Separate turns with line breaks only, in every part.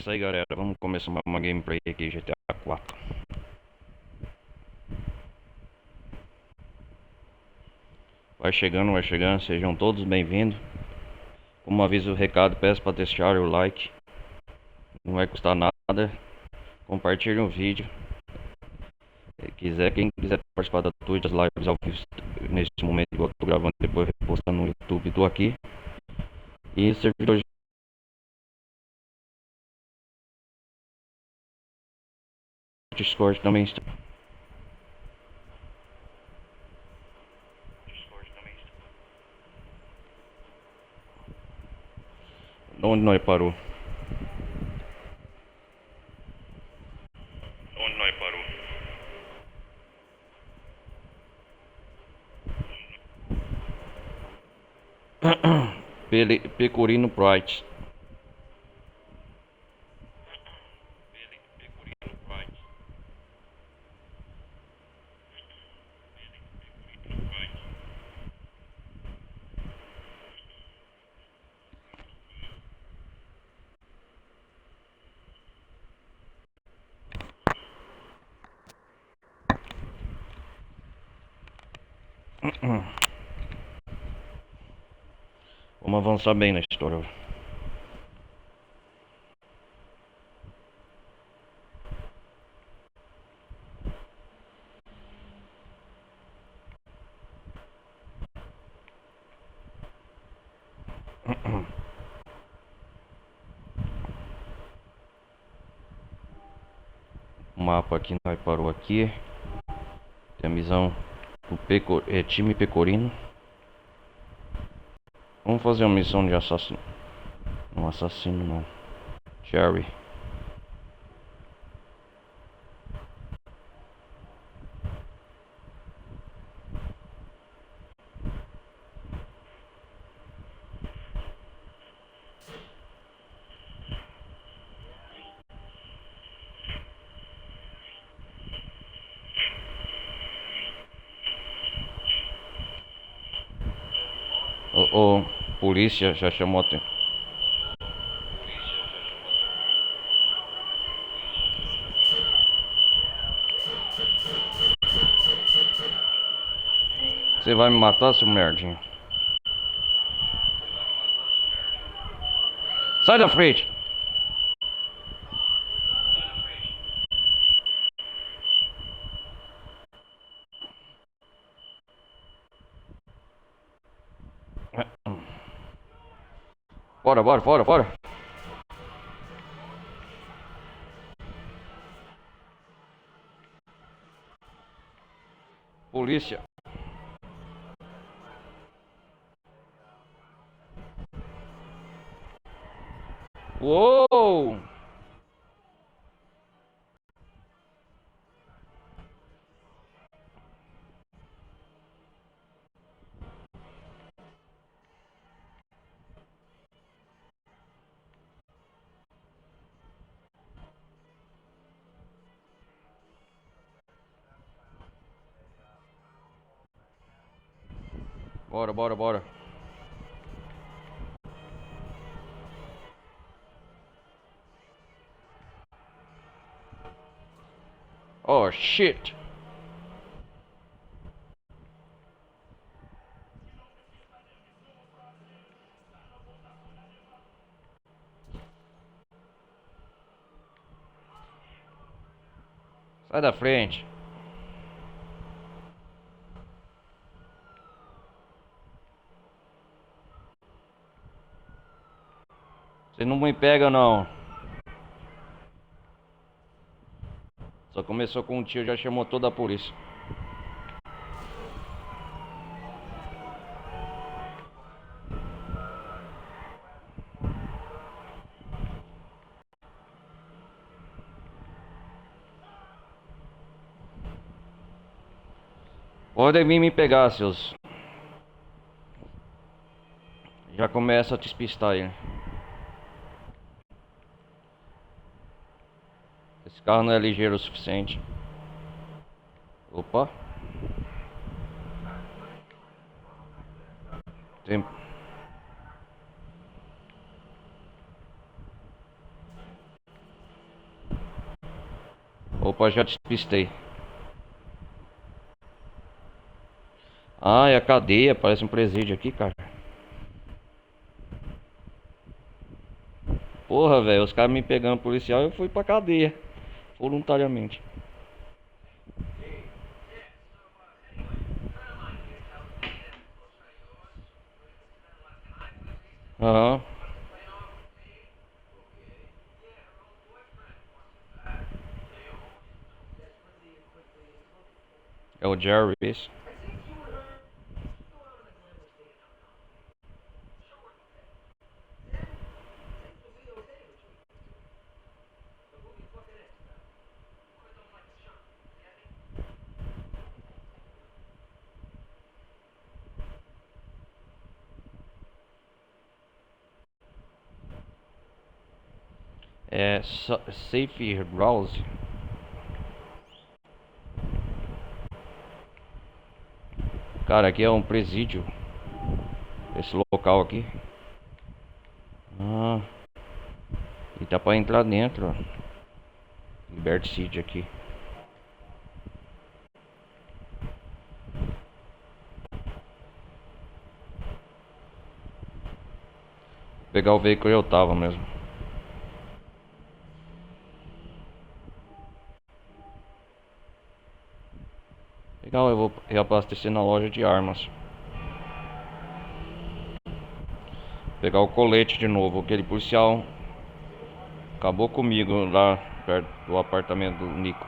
isso aí, galera. Vamos começar uma gameplay aqui, GTA 4. Vai chegando, sejam todos bem-vindos. Como aviso o recado, peço para deixar o like. Não vai custar nada. Compartilhe o vídeo. Quem quiser participar da Twitch, das lives ao vivo nesse momento que eu tô gravando, depois postando no YouTube, tô aqui. E servidor Discord também está. Onde nós parou? Pecorino Pride. Vamos avançar bem na história. O mapa aqui nós parou aqui. Tem a missão do time Pecorino. Vamos fazer uma missão de assassino. Um assassino não. Jerry. Ô, polícia já chamou até. Você vai me matar, seu merdinho? Sai da frente! Bora, bora, bora, bora! Polícia! Uou! Bora, bora, bora! Oh, shit! Sai da frente! Você não me pega, não. Só começou com um tiro, já chamou toda a polícia. Podem vir me pegar, seus. Já começa a despistar ele. Esse carro não é ligeiro o suficiente. Opa. Opa, já despistei. Ah, é a cadeia, parece um presídio aqui, cara. Porra, velho, os caras me pegando policial, eu fui pra cadeia. Voluntariamente. Aham. É o Jerry, isso. É Safe Browse. Cara, aqui é um presídio. Esse local aqui. Ah, e tá pra entrar dentro, ó. Liberty City aqui. Vou pegar o veículo que eu tava mesmo. Legal, eu vou reabastecer na loja de armas. Pegar o colete de novo. Aquele policial acabou comigo lá perto do apartamento do Nico.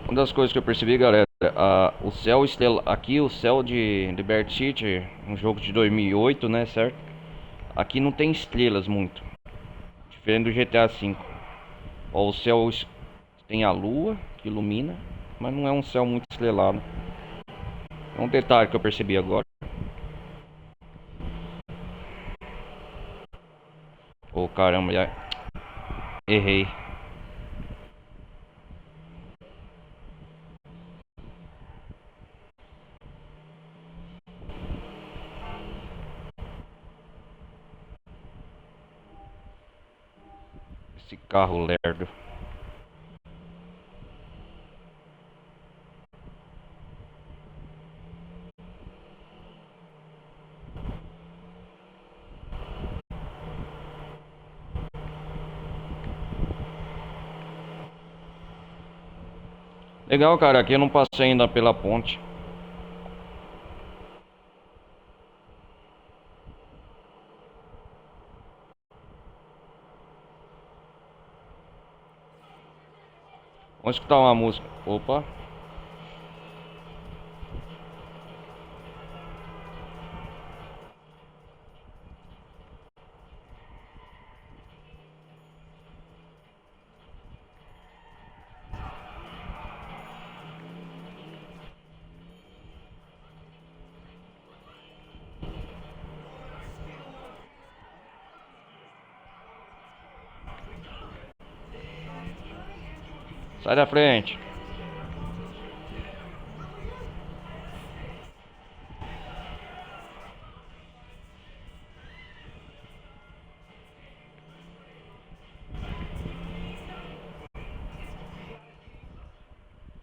Uma das coisas que eu percebi, galera, o céu aqui, o céu de Liberty City, um jogo de 2008, né, certo? Aqui não tem estrelas muito, diferente do GTA V. Ó, o céu tem a lua que ilumina, mas não é um céu muito estrelado. É um detalhe que eu percebi agora. Oh, caramba, já errei. Esse carro lerdo. Legal, cara, aqui eu não passei ainda pela ponte. Vamos escutar uma música. Opa. Sai da frente.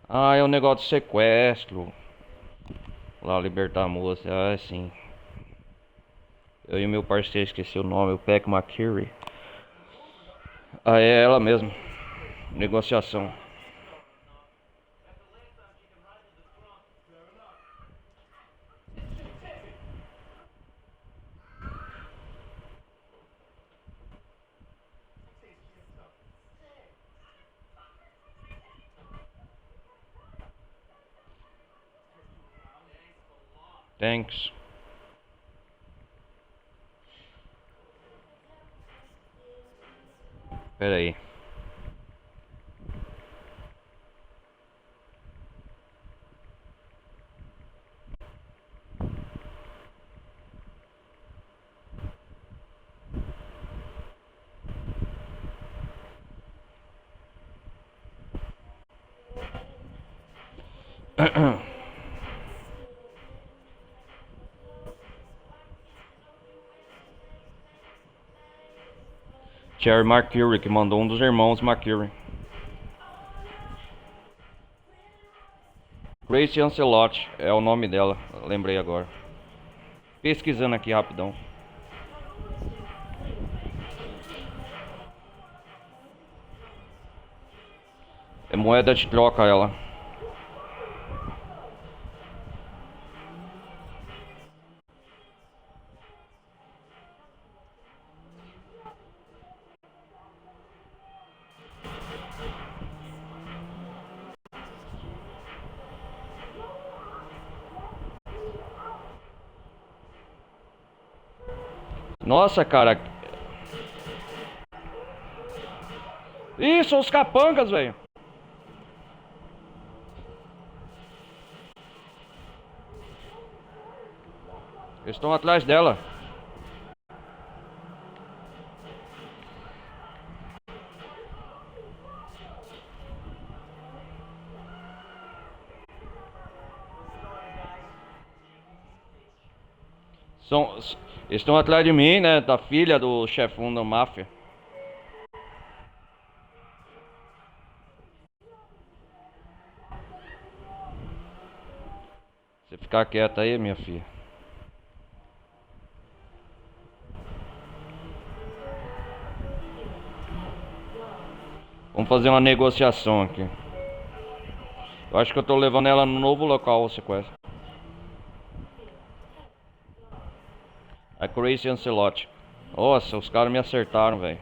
Ah, é um negócio de sequestro. Lá, libertar a moça. Ah, sim. Eu e o meu parceiro, esqueci o nome, o Peck McCurry. Ah, é ela mesmo. Negociação. Thanks. Pera aí. Cherry Mercury, que mandou um dos irmãos Mercury. Grace Ancelotti é o nome dela, lembrei agora. Pesquisando aqui rapidão. É moeda de troca ela. Nossa, cara. Ih, são os capangas, velho. Eles estão atrás dela. Eles estão atrás de mim, né? Da filha do chefão da máfia. Você ficar quieta aí, minha filha. Vamos fazer uma negociação aqui. Eu acho que eu tô levando ela no novo local, o sequestro. A Grace Ancelotti. Nossa, os caras me acertaram, velho.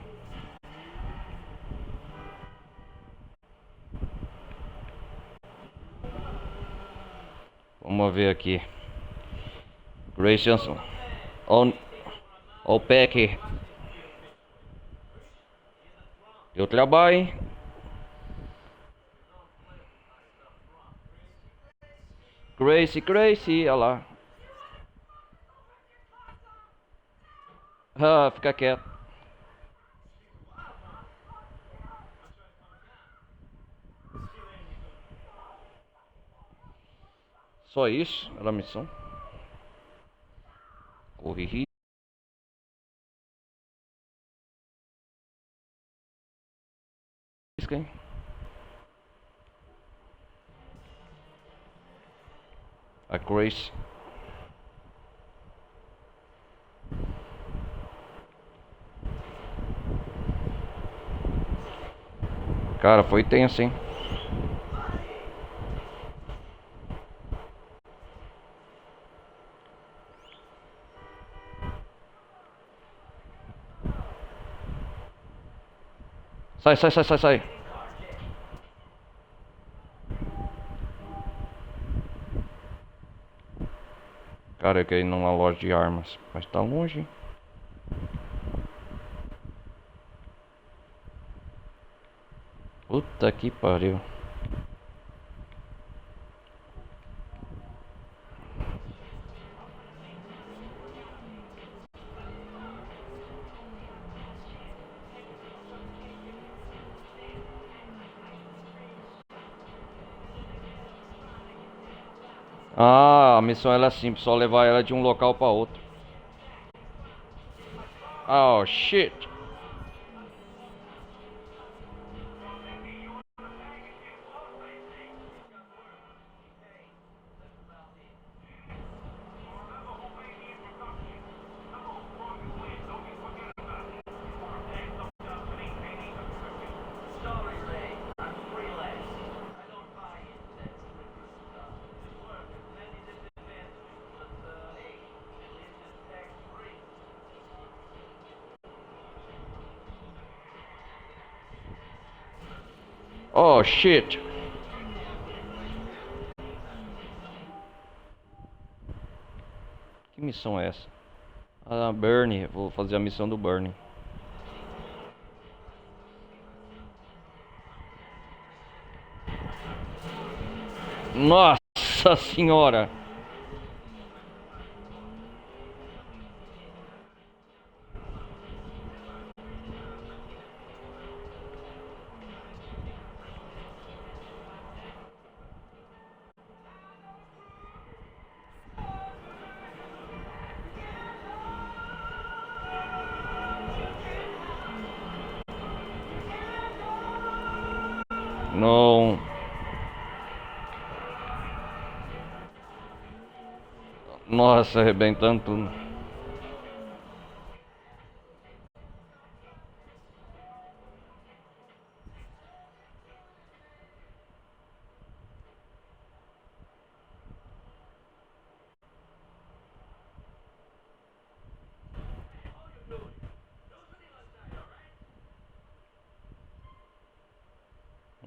Vamos ver aqui. Grace Ancelotti. O Peck. Eu trabalho, hein? Grace, olha lá. Ah, fica quieto. Só isso? Era a missão? Corri. Risca, hein? A Grace. Cara, foi tenso, hein? Sai. Cara, eu quero ir numa loja de armas. Mas tá longe, hein? Puta que pariu. Ah, a missão ela é simples, só levar ela de um local pra outro. Oh, shit. Oh, shit. Que missão é essa? Ah, Bernie. Vou fazer a missão do Bernie. Nossa senhora. Não. Nossa, arrebentando tudo.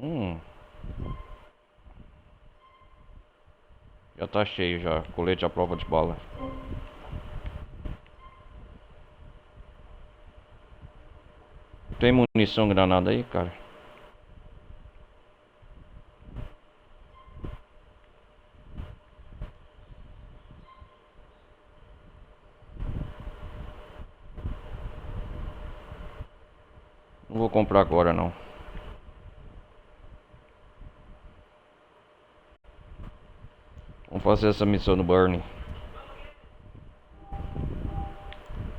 Hum. Já tá cheio já. Colete à prova de bala. Tem munição granada aí, cara? Não vou comprar agora não. Vamos fazer essa missão no Burnie.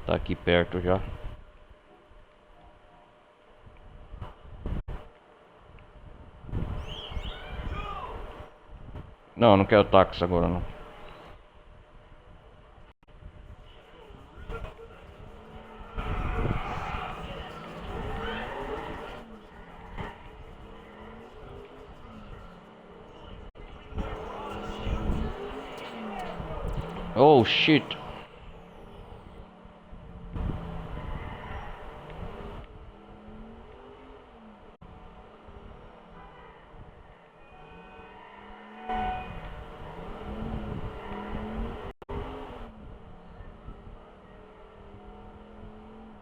Tá aqui perto já. Não, não quero táxi agora não. Oh shit.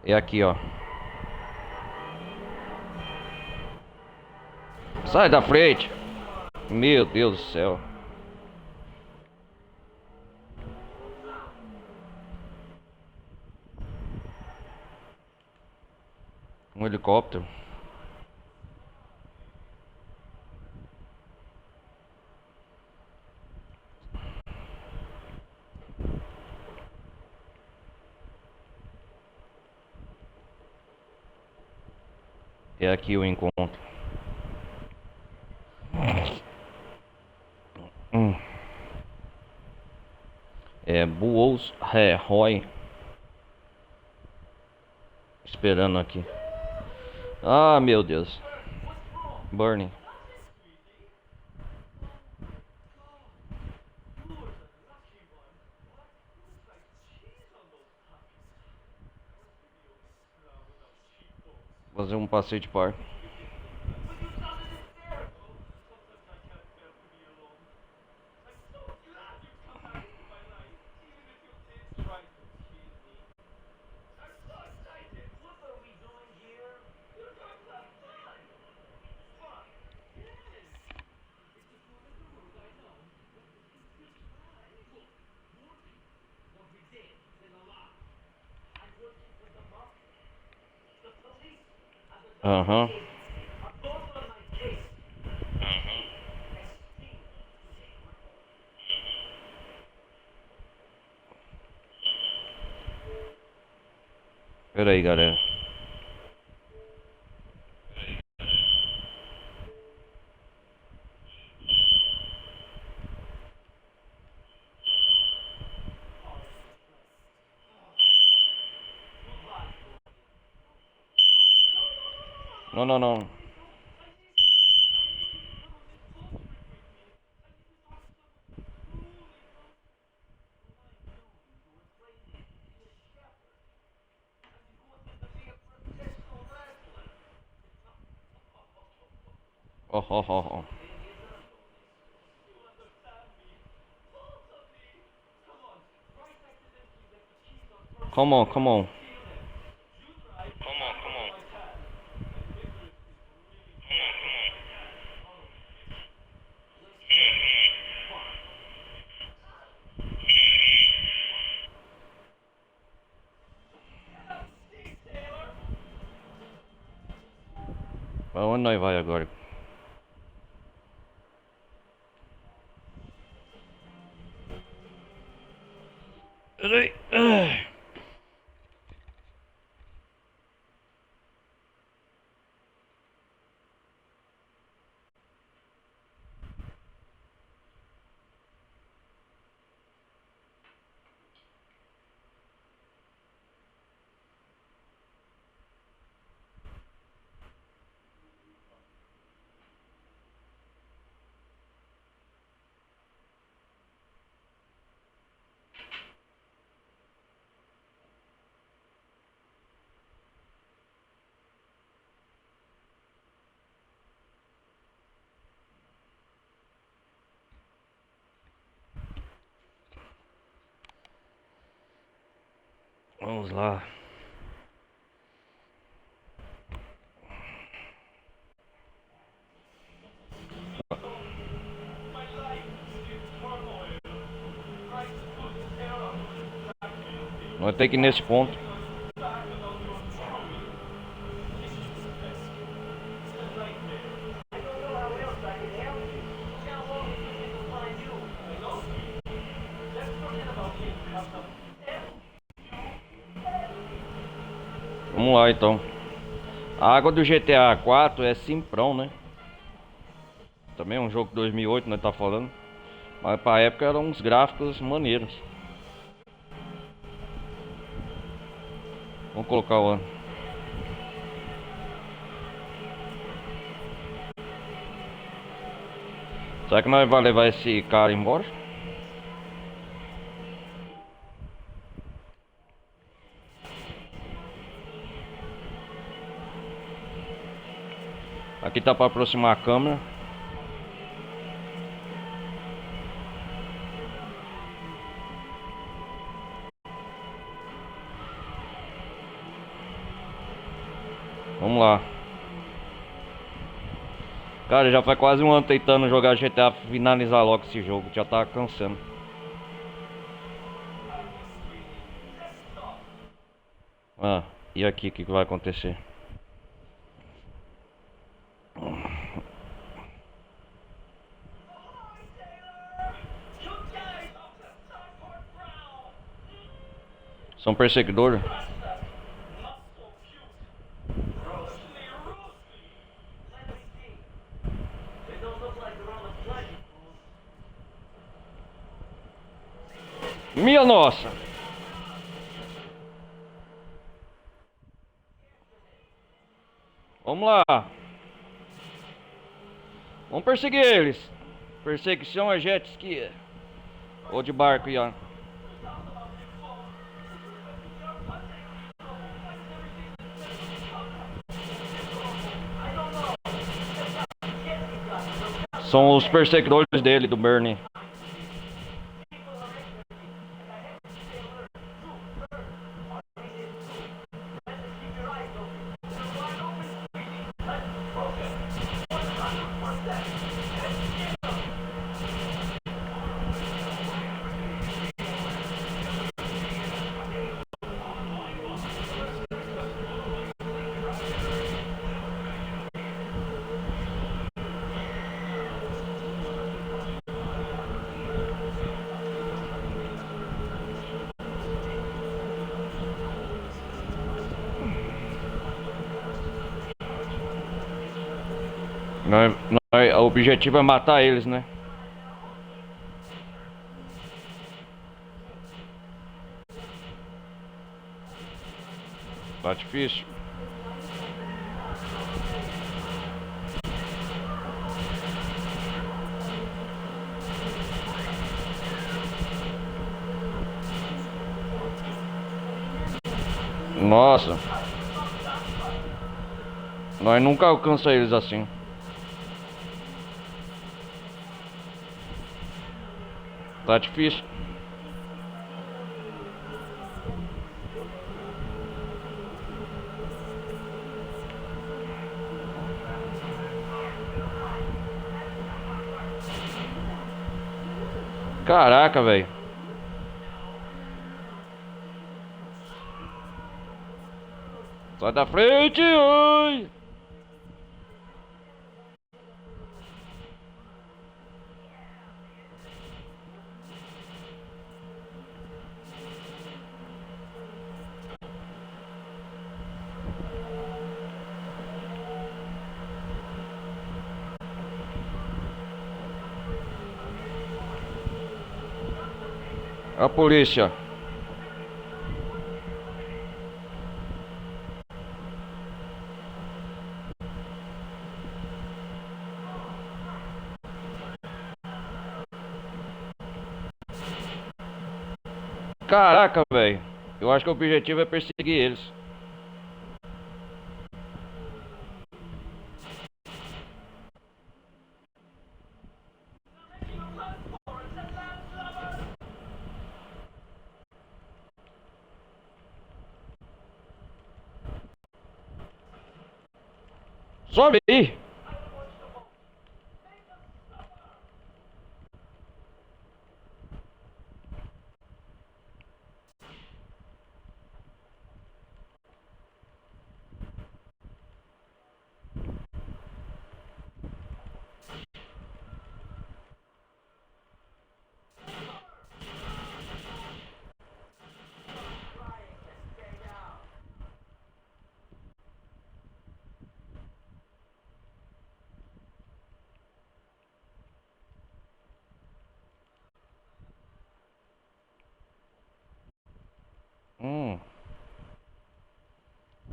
É aqui, ó. Sai da frente. Meu Deus do céu. Um helicóptero. É aqui o encontro. Hum. É Buos Roy. Esperando aqui. Ah, meu Deus. Burnie. Fazer um passeio de parque. Aham. Pera aí, galera. Não, não, não. Oh, oh, oh, oh. Come on, come on. Pra onde nós vai agora? Peraí. Vamos lá. Nós tem que ir nesse ponto. Vamos lá então. A água do GTA 4 é simprão, né? Também é um jogo de 2008, nós tá falando. Mas pra época eram uns gráficos maneiros. Vamos colocar o ano. Será que nós vai levar esse cara embora? Aqui tá pra aproximar a câmera. Vamos lá. Cara, já faz quase um ano tentando jogar GTA, finalizar logo esse jogo. Já tá cansando. Ah, e aqui o que vai acontecer? São perseguidores? Minha nossa! Vamos lá. Vamos perseguir eles. Perseguição a jet ski. Ou de barco, Ian. São os perseguidores dele, do Bernie. O objetivo é matar eles, né? Tá difícil. Nossa. Nós nunca alcançamos eles assim. Tá difícil. Caraca, velho. Sai da frente, oi! A polícia. Caraca, velho. Eu acho que o objetivo é perseguir eles. Sobe aí.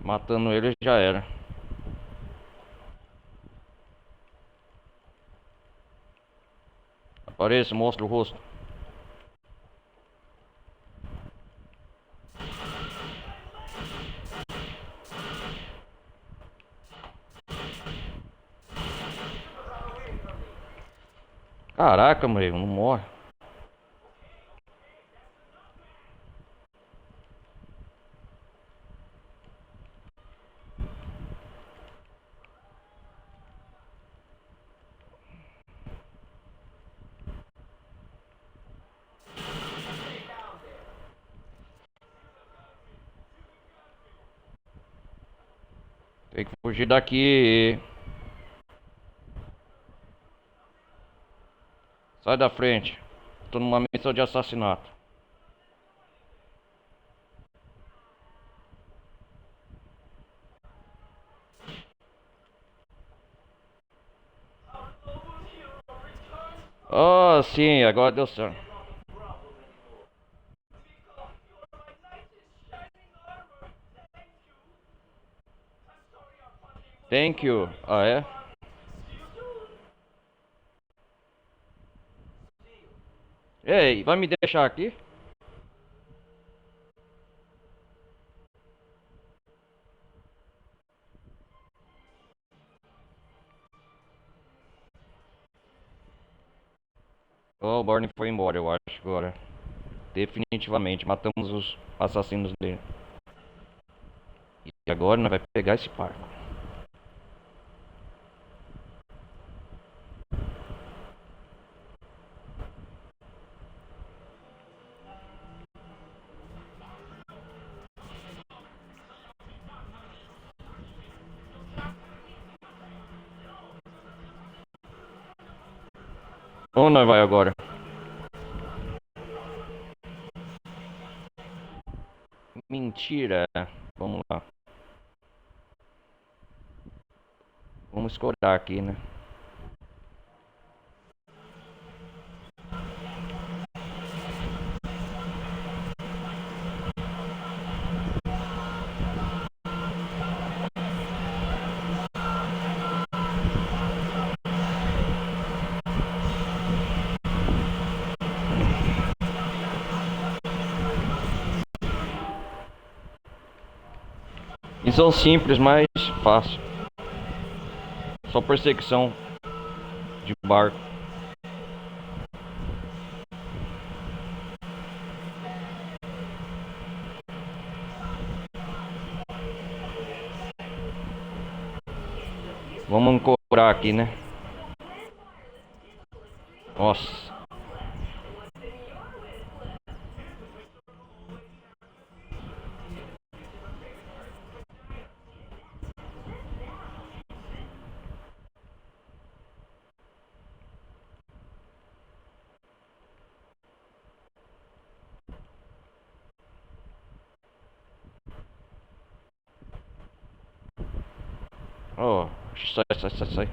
Matando ele já era. Apareça, mostra o rosto. Caraca, mano, não morre. Tem que fugir daqui. Sai da frente. Tô numa missão de assassinato. Oh, sim, agora deu certo. Thank you. Ah, é? Ei, vai me deixar aqui? Oh, o Barney foi embora, eu acho, agora. Definitivamente, matamos os assassinos dele. E agora nós vai pegar esse parco. Onde nós vai agora? Mentira. Vamos lá. Vamos escorar aqui, né? Missão simples, mas fácil. Só perseguição de barco. Vamos ancorar aqui, né? Nossa. Oh, sai.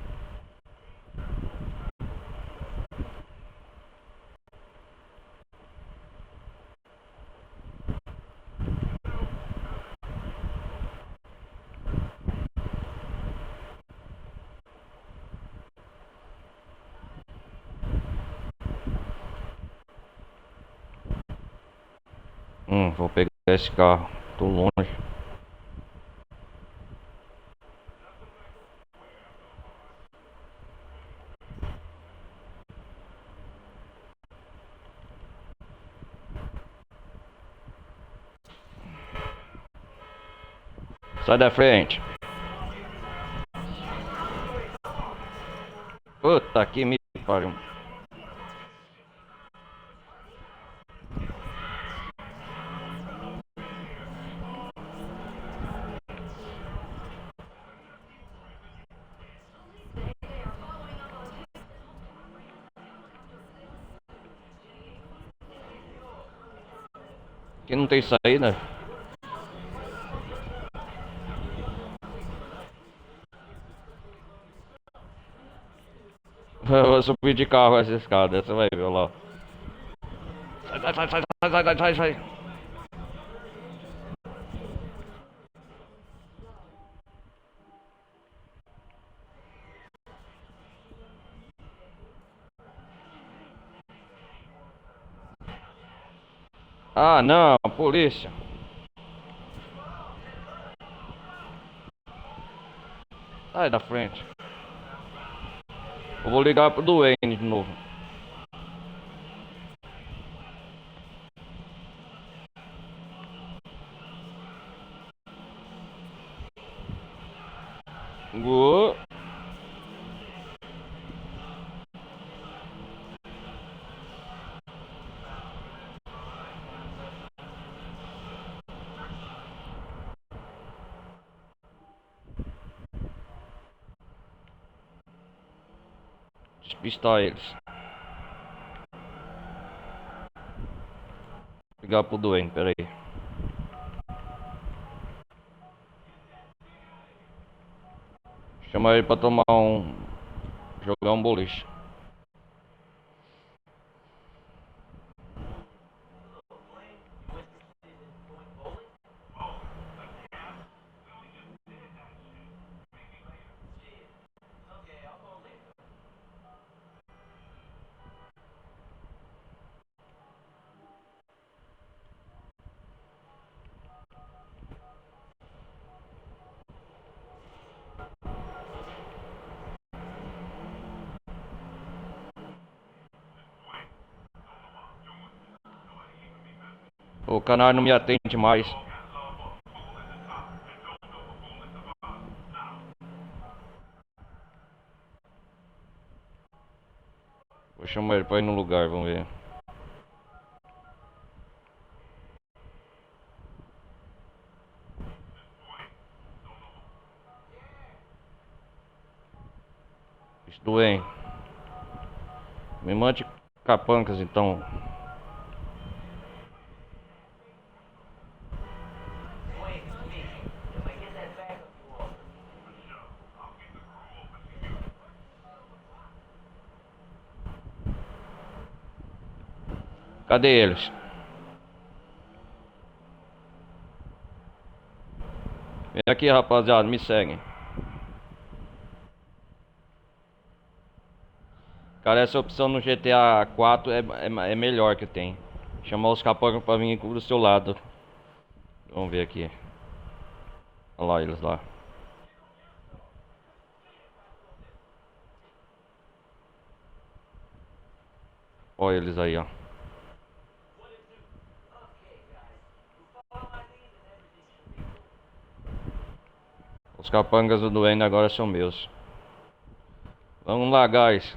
Vou pegar esse carro. Tô longe. Sai da frente. Puta que me pariu. Que não tem saída. Eu vou subir de carro essa escada, você vai ver lá. Sai, sai, sai, sai, sai, sai, sai, sai. Ah, não, polícia. Sai da frente. Eu vou ligar pro Duane de novo. Go. Despistar eles. Ligar pro Duane, peraí. Chamar ele pra tomar um. Jogar um boliche. O canal não me atende mais. Vou chamar ele pra ir no lugar, vamos ver. Duane. Me mande capancas então. Cadê eles? Vem aqui, rapaziada, me seguem. Cara, essa opção no GTA 4 é melhor que tem. Chamar os capangas pra vir do seu lado. Vamos ver aqui. Olha lá eles lá. Olha eles aí, ó. Os capangas do Duane agora são meus. Vamos lá, guys.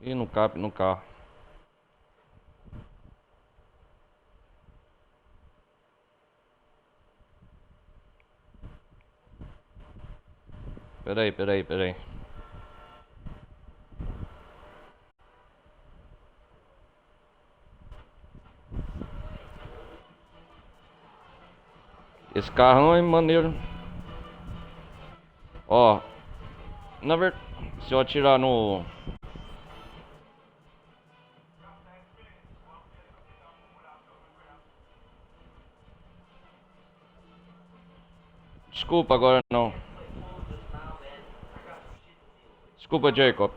Ih, não cabe no carro. Peraí, peraí, peraí. Esse carrão é maneiro. Ó, na verdade, se eu atirar no... Desculpa, agora não. Desculpa, Jacob.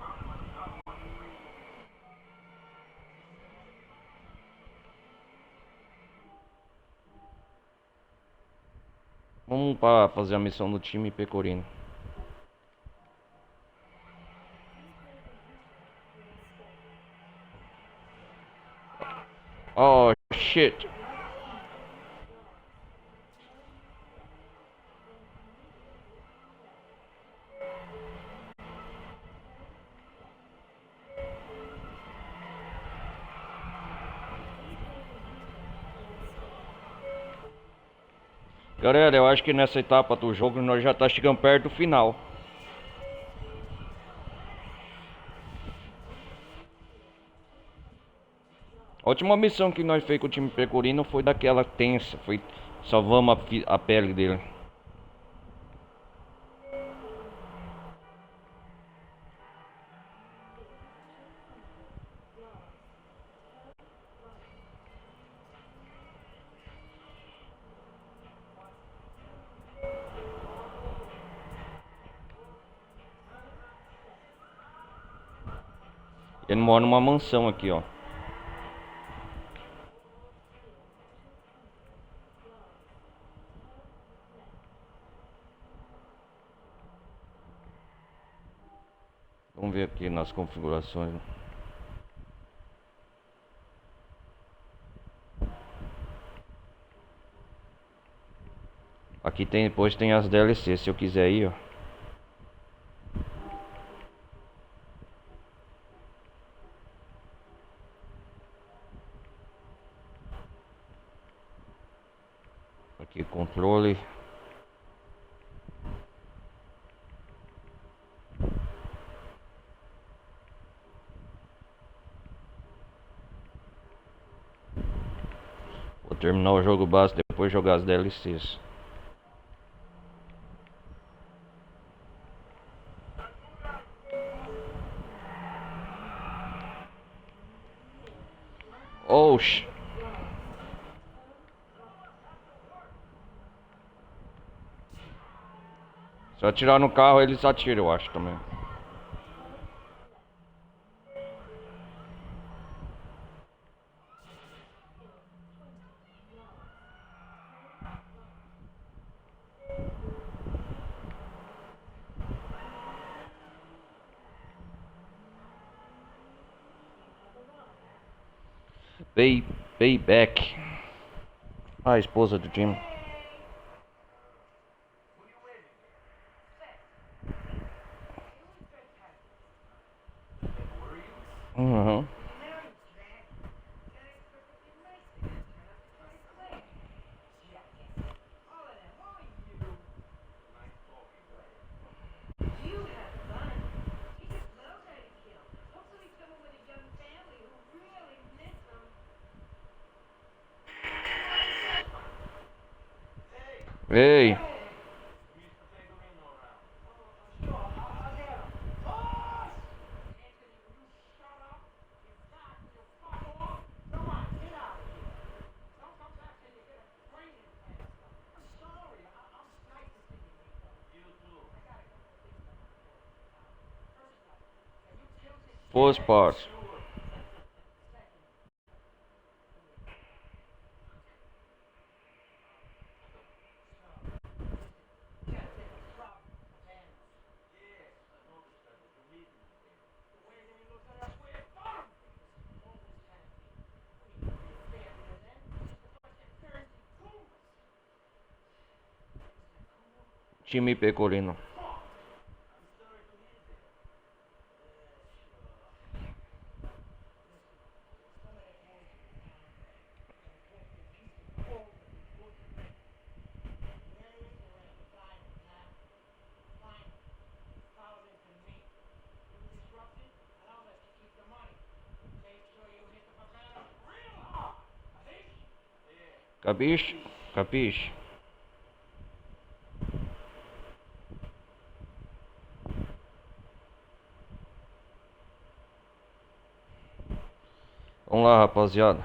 Vamos para fazer a missão do time Pecorino. Oh, shit. Galera, eu acho que nessa etapa do jogo nós já tá chegando perto do final. A última missão que nós fez com o time Pecorino foi daquela tensa, foi salvamos a pele dele. Ele mora numa mansão aqui, ó. Vamos ver aqui nas configurações. Aqui tem, depois tem as DLC, se eu quiser ir, ó. Aqui controle. Vou terminar o jogo básico, depois jogar as DLCs. Oxi. Se eu atirar no carro, eles atiram, eu acho também. Payback. A esposa do Jim. Uhum. Ei. Boas partes. Time Pecorino. Capiche? Capiche? Vamos lá, rapaziada.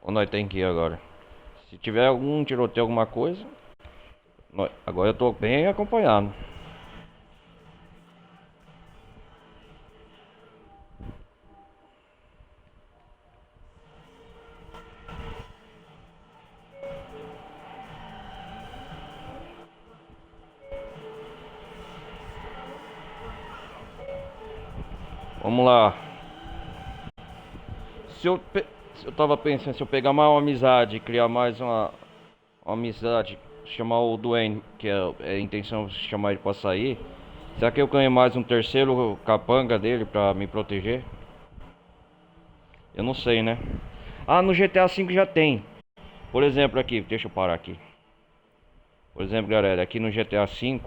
Onde nós tem que ir agora? Se tiver algum tiroteio, alguma coisa. Agora eu tô bem acompanhado. Vamos lá. Se eu tava pensando, se eu pegar mais uma amizade, criar mais uma amizade, chamar o Duane, que é a intenção de chamar ele pra sair. Será que eu ganho mais um terceiro capanga dele pra me proteger? Eu não sei, né? Ah, no GTA V já tem. Por exemplo aqui, deixa eu parar aqui. Por exemplo, galera, aqui no GTA V,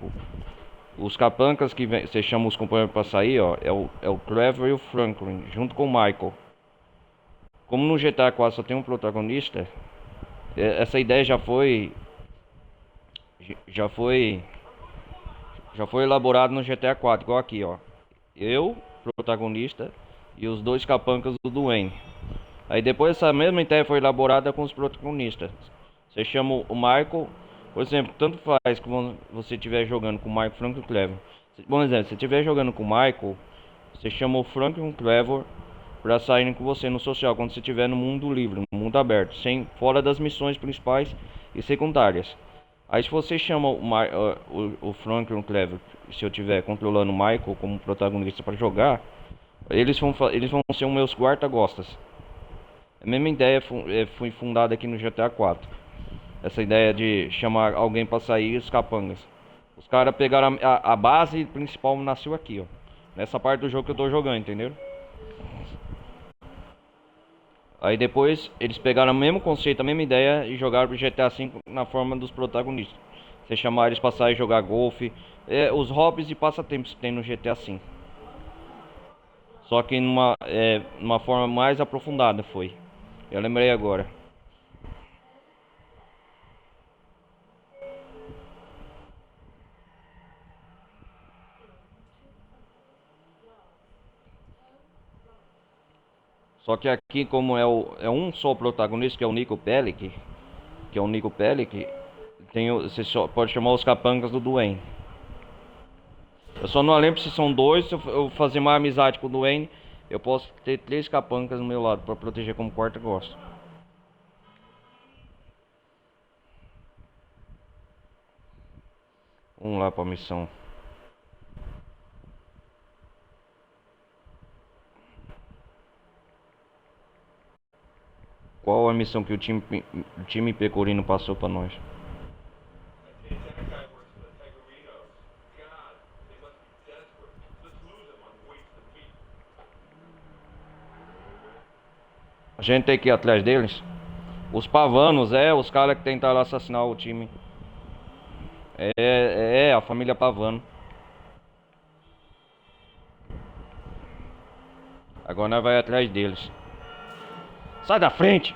os capancas que você chama os companheiros pra sair, ó, é o Trevor e o Franklin, junto com o Michael. Como no GTA 4 só tem um protagonista, essa ideia já foi, já foi elaborada no GTA 4, igual aqui, ó. Eu, protagonista, e os dois capancas do Duane. Aí depois essa mesma ideia foi elaborada com os protagonistas. Você chama o Michael, por exemplo, tanto faz que você estiver jogando com o Michael, Frank e o Clever. Bom exemplo, se você estiver jogando com o Michael, você chama o Frank e o Clever para saírem com você no social quando você estiver no mundo livre, no mundo aberto, sem fora das missões principais e secundárias. Aí se você chama o Frank e o Clever, se eu estiver controlando o Michael como protagonista para jogar, eles vão ser os meus guarda-costas. A mesma ideia foi fundada aqui no GTA 4. Essa ideia de chamar alguém para sair os capangas. Os caras pegaram a base principal, nasceu aqui, ó. Nessa parte do jogo que eu tô jogando, entendeu? Aí depois eles pegaram o mesmo conceito, a mesma ideia e jogaram pro GTA V na forma dos protagonistas. Você chamar eles pra sair jogar golfe, os hobbies e passatempos que tem no GTA V. Só que numa forma mais aprofundada foi. Eu lembrei agora. Só que aqui, como é um só protagonista, que é o Nico Bellic, você só pode chamar os capangas do Duane. Eu só não lembro se são dois. Se eu fazer mais amizade com o Duane, eu posso ter três capangas no meu lado para proteger como quarto gosto. Vamos lá pra missão. Qual a missão que o time pecorino passou pra nós? A gente tem que ir atrás deles. Os pavanos, os caras que tentaram assassinar o time. A família Pavano. Agora nós vai atrás deles. Sai da frente!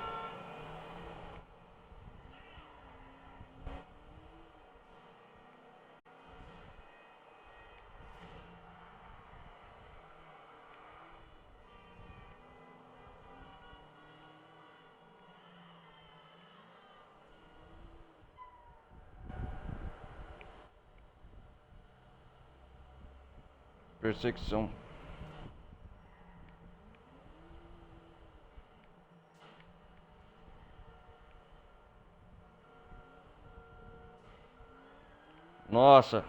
Perseguição. Nossa.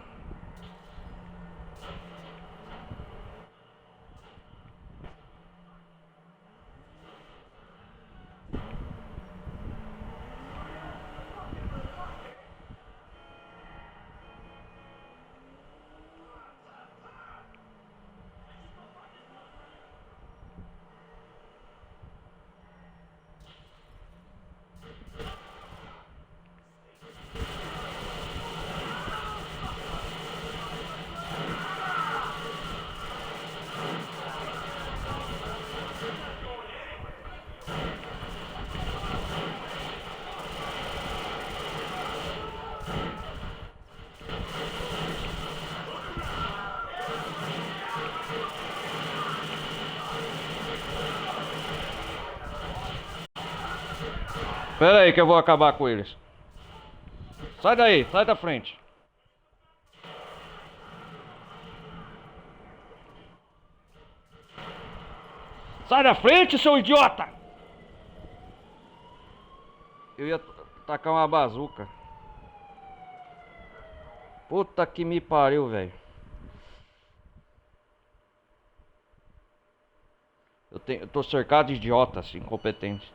Pera aí que eu vou acabar com eles. Sai daí, sai da frente. Sai da frente, seu idiota! Eu ia tacar uma bazuca. Puta que me pariu, velho. Eu tô cercado de idiotas incompetentes.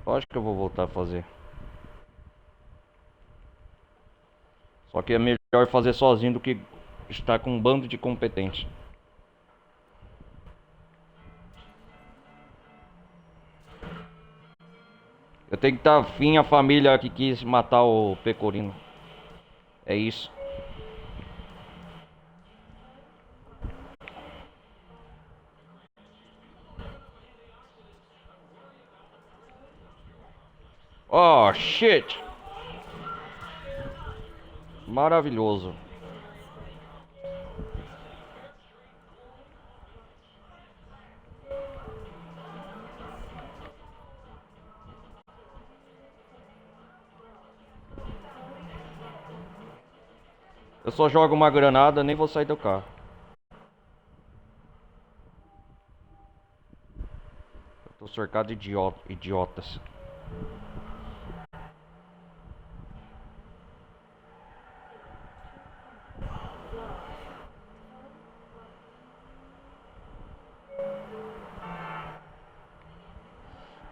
Lógico que eu vou voltar a fazer. Só que é melhor fazer sozinho do que estar com um bando de competentes. Eu tenho que estar fim a família que quis matar o Pecorino. É isso. Oh, shit. Maravilhoso. Eu só jogo uma granada, nem vou sair do carro. Eu tô cercado de idiotas.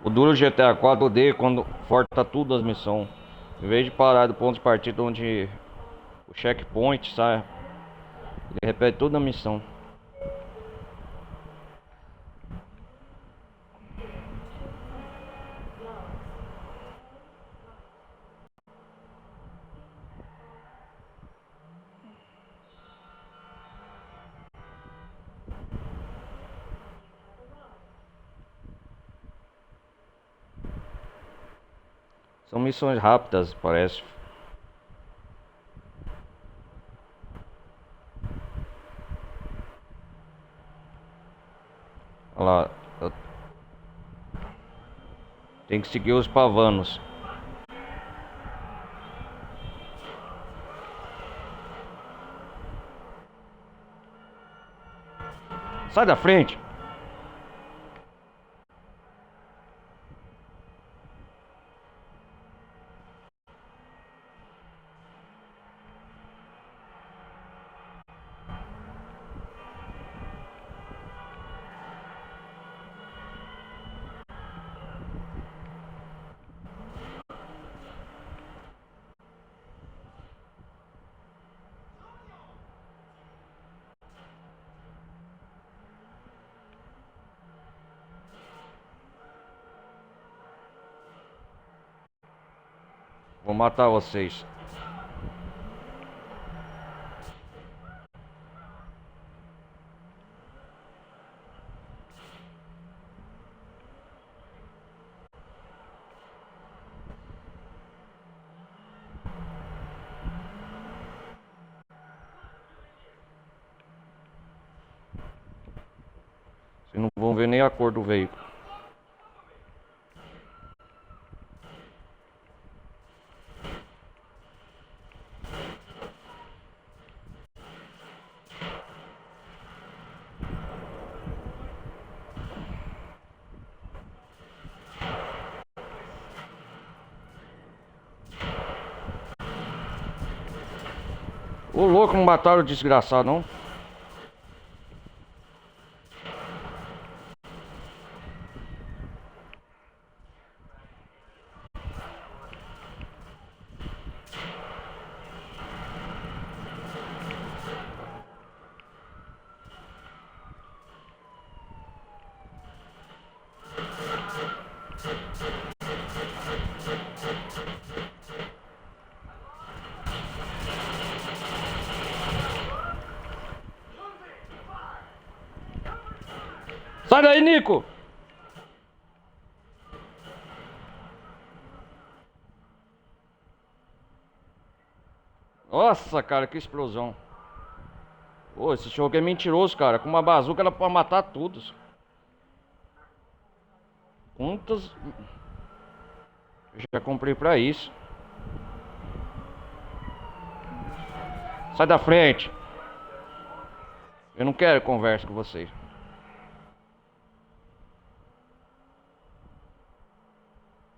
O duro GTA 4 odeia quando corta tudo as missões. Em vez de parar do ponto de partida onde o checkpoint sai, ele repete toda a missão. São missões rápidas, parece. Olha lá. Tem que seguir os pavanos. Sai da frente! Vou matar vocês. Vocês não vão ver nem a cor do veículo. Ô louco, não mataram o desgraçado, não? Sai daí, Nico! Nossa, cara, que explosão. Pô, esse jogo é mentiroso, cara. Com uma bazuca ela pode matar todos. Quantas... Já comprei pra isso. Sai da frente. Eu não quero conversa com vocês.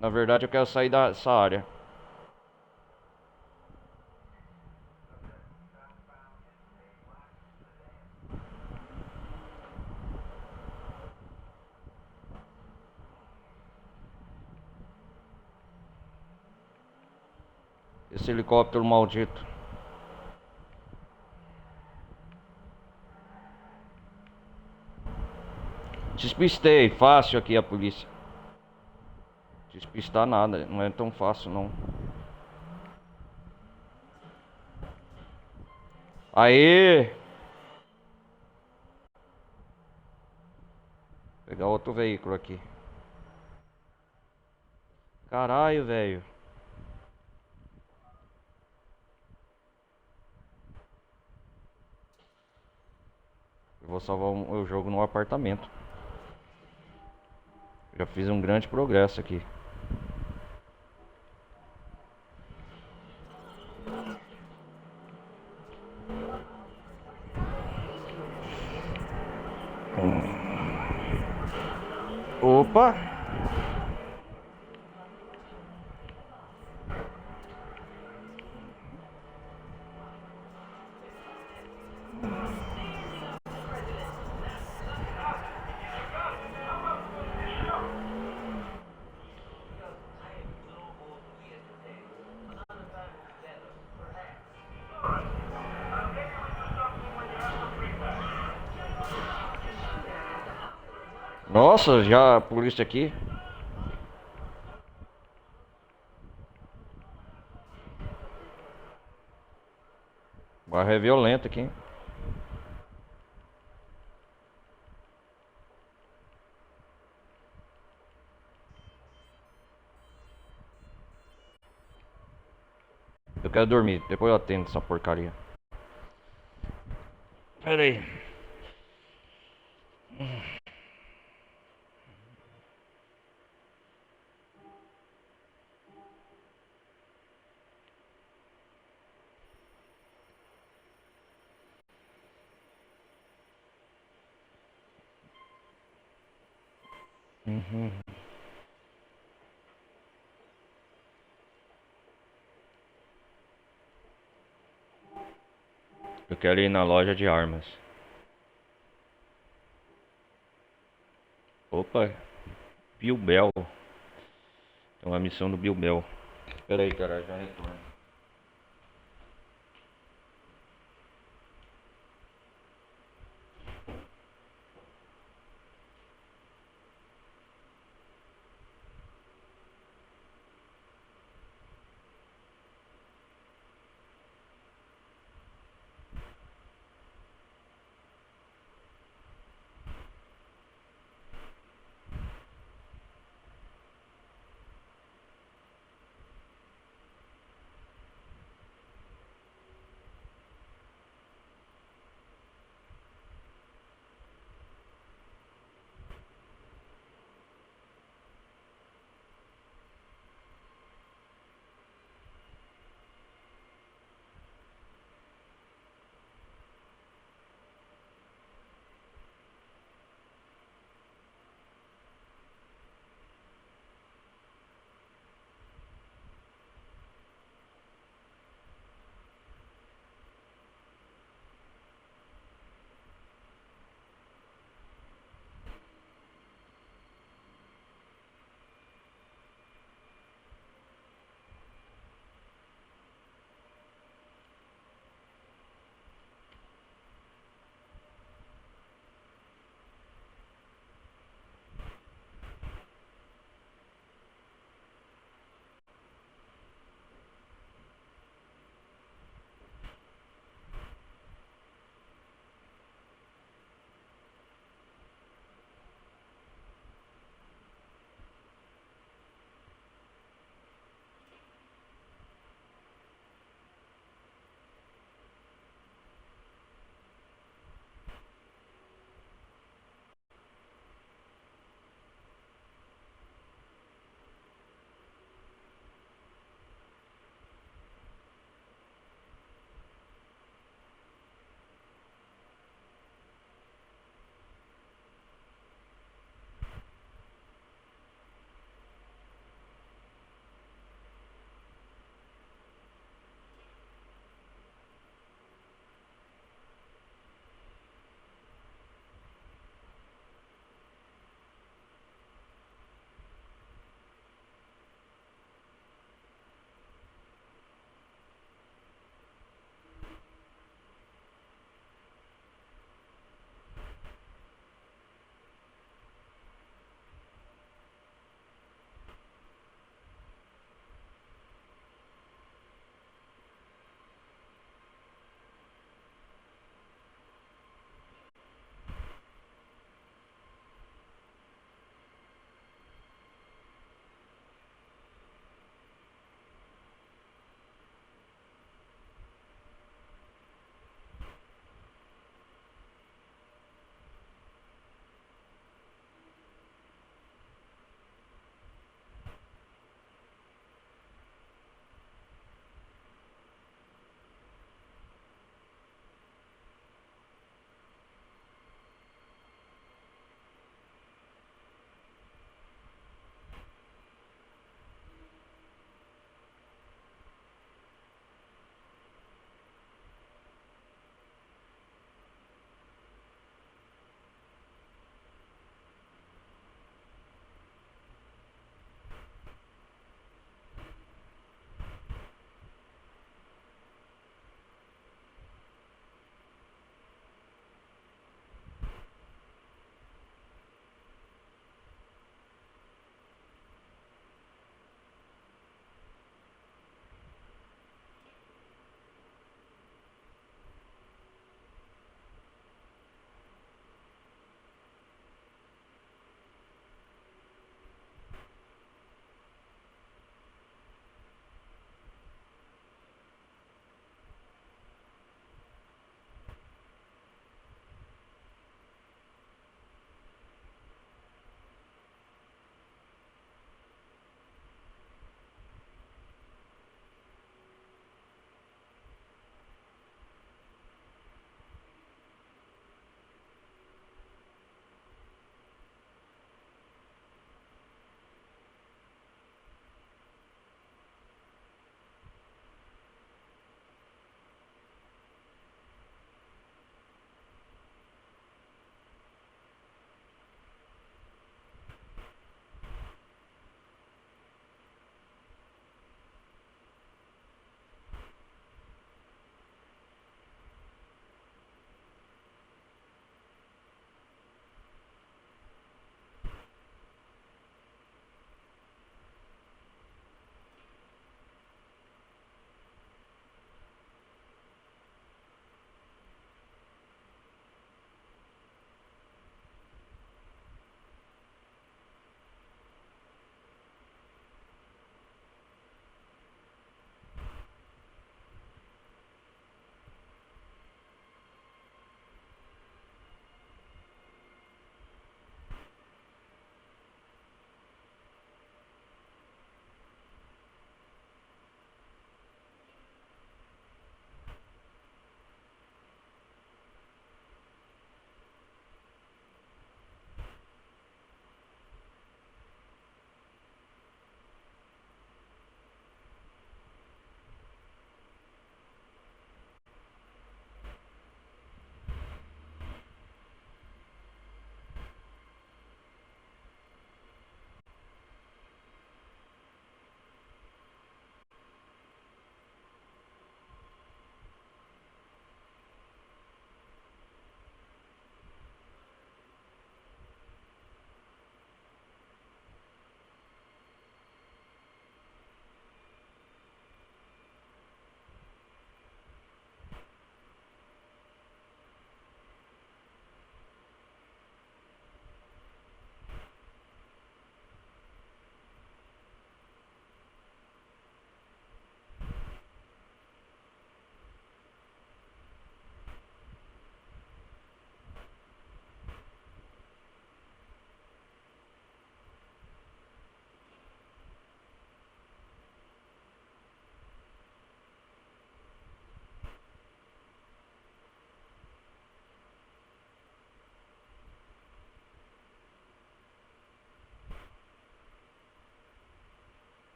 Na verdade, eu quero sair dessa área. Esse helicóptero maldito. Despistei, fácil aqui a polícia. Despistar nada, não é tão fácil não. Aê! Pegar outro veículo aqui. Caralho, velho. Eu vou salvar o jogo no apartamento. Já fiz um grande progresso aqui. Opa! Nossa, já a polícia aqui. O bairro é violento aqui, hein? Eu quero dormir, depois eu atendo essa porcaria. Pera aí. Eu quero ir na loja de armas. Opa, Bilbel. Tem uma missão do Bilbel. Pera aí, cara, já retorno.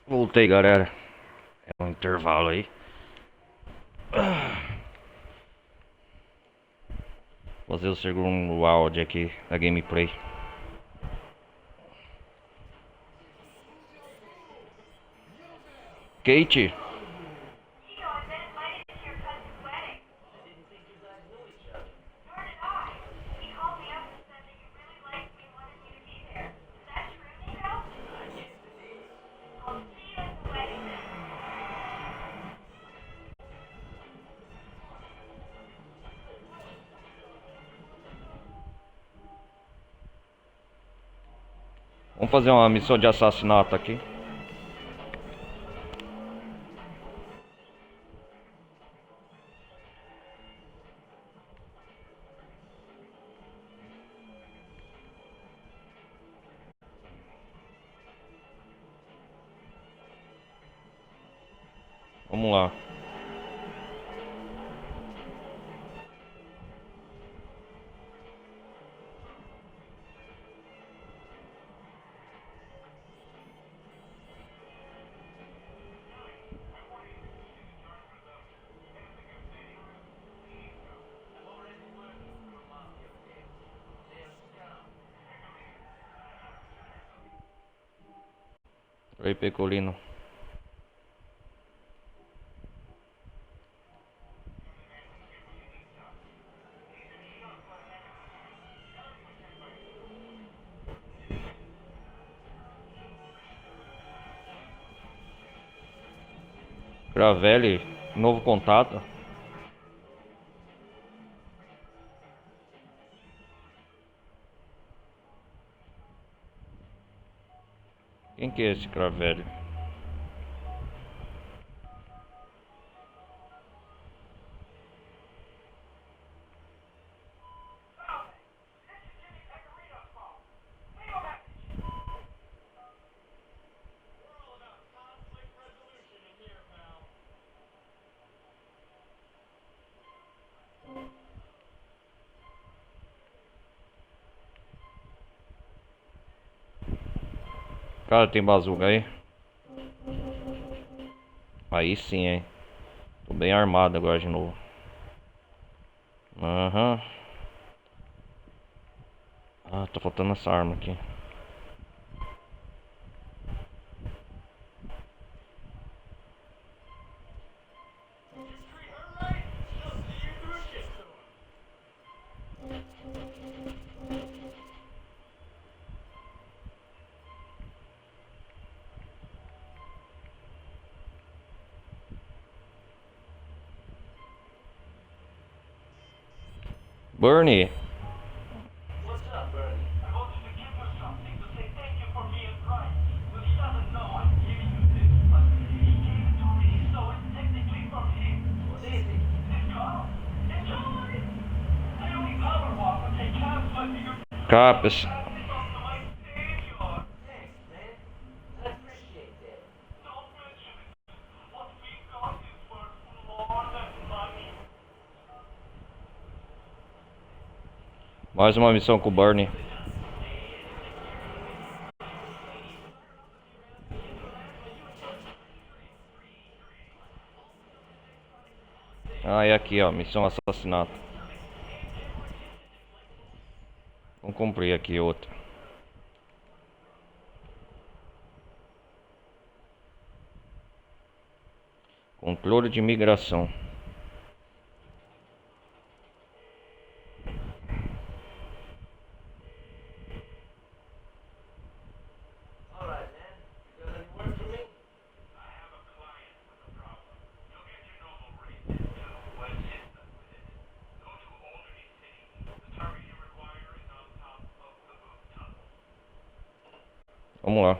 Voltei, galera. É um intervalo aí. Fazer o segundo áudio aqui da gameplay. Kate, vamos fazer uma missão de assassinato aqui. Vamos lá. Oi, Pecolino. Gravelli, novo contato. Quem que é esse Gravelli? Cara, tem bazuca aí? Aí sim, hein? Tô bem armado agora de novo. Aham. Ah, tá faltando essa arma aqui. Bernie.
What's up, Bernie? I wanted to give you something to say thank you for being right. Well, he doesn't know I'm giving you this, but he gave it to me, so it's technically from him. What is it? This car. Enjoy! I only Powerwalk will take cabs like you.
Capas.
Pass this on to my savior.
Thanks, man. I appreciate that.
Don't mention it. What we've got is worth more than money.
Mais uma missão com o Bernie. Ah, é aqui, ó. Missão assassinato. Vamos cumprir aqui outra. Controle de migração.
All right, man. You got any work for me?
I have a client with a problem. You'll get your normal rate. Two assistant with it. Go to Albany City. The target you require is on top of the boot tunnel.
Vamos lá.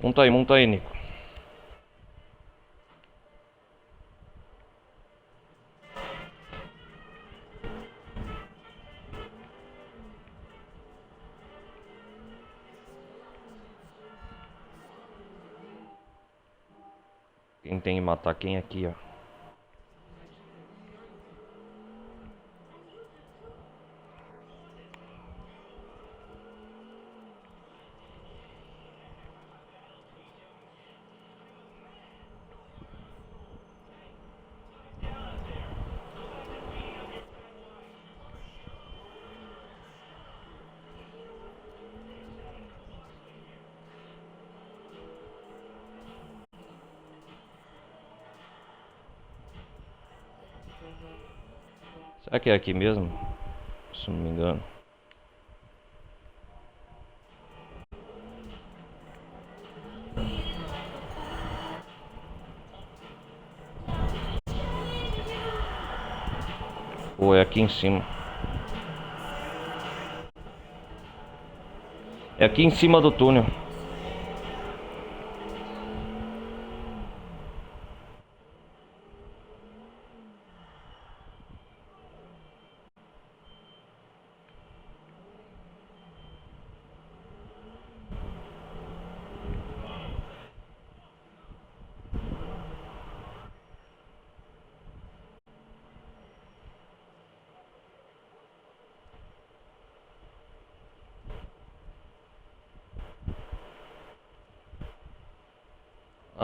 Monta aí, Nico. Quem tem que matar quem aqui, ó. Será que é aqui mesmo? Se não me engano. Ou é aqui em cima? É aqui em cima do túnel.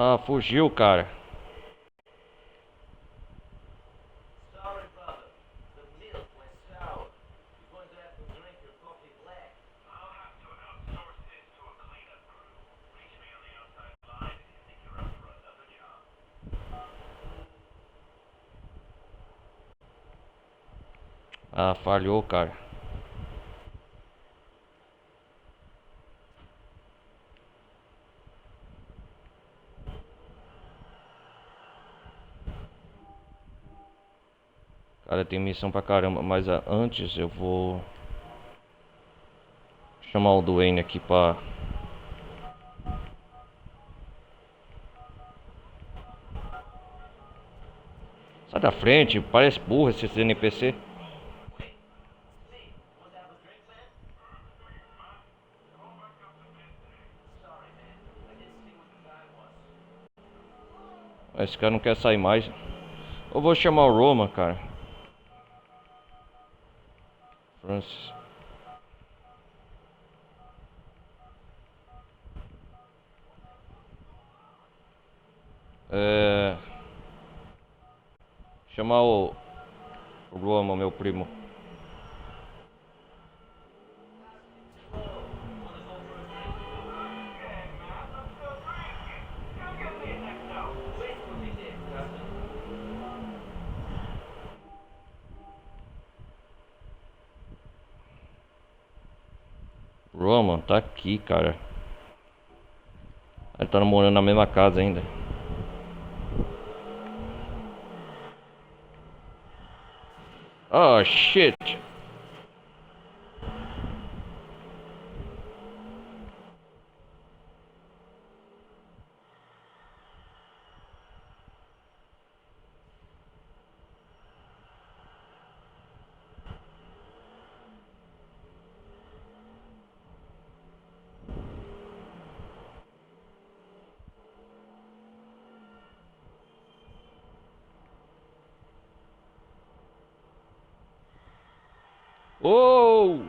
Ah, fugiu, cara.
Sorry, brother. The milk went sour. You're going to have to drink your coffee black.
I'll have to outsource this to a cleanup crew. Reach me on the outside line if you think you're up for another job.
Ah, falhou, cara. Cara, tem missão pra caramba, mas antes eu vou chamar o Duane aqui pra... Sai da frente, parece burro esse NPC.
Steve, want to have a drink, man? Sorry, man. I didn't see what the time was.
Esse cara não quer sair mais. Eu vou chamar o Roma, cara. Francis. Chamar o Roma, meu primo.
Wait for me there, cousin.
Roma, tá aqui, cara. Ele tá morando na mesma casa ainda. Oh, shit. Oh!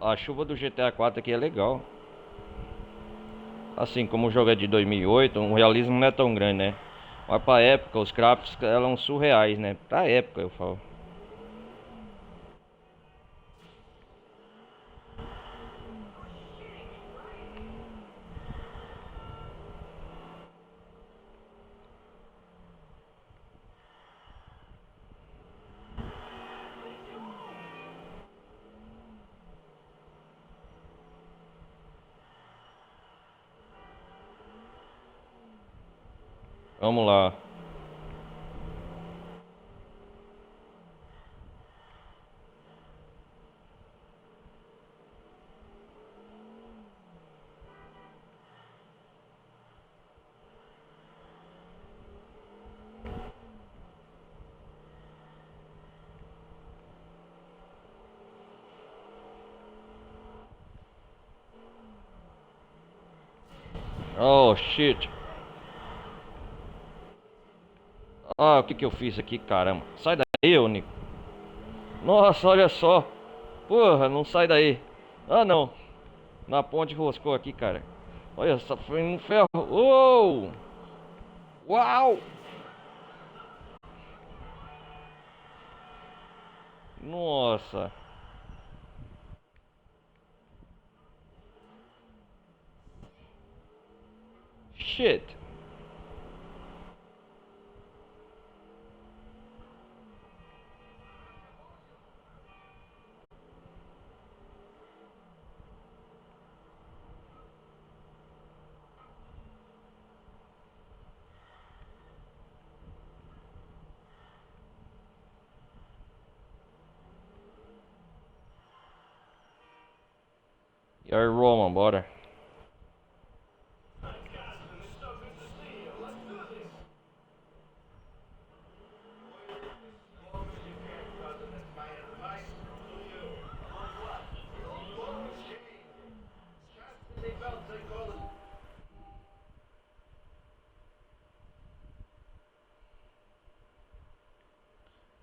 A chuva do GTA 4 aqui é legal. Assim, como o jogo é de 2008, o realismo não é tão grande, né? Mas pra época, os gráficos eram surreais, né? Pra época, eu falo. Vamos lá. Oh, shit. Ah, o que que eu fiz aqui, caramba? Sai daí, ô Nico. Nossa, olha só. Porra, não sai daí. Ah, não. Na ponte roscou aqui, cara. Olha só, foi um ferro. Uou! Uau! Nossa. shit. E aí, Roman, bora.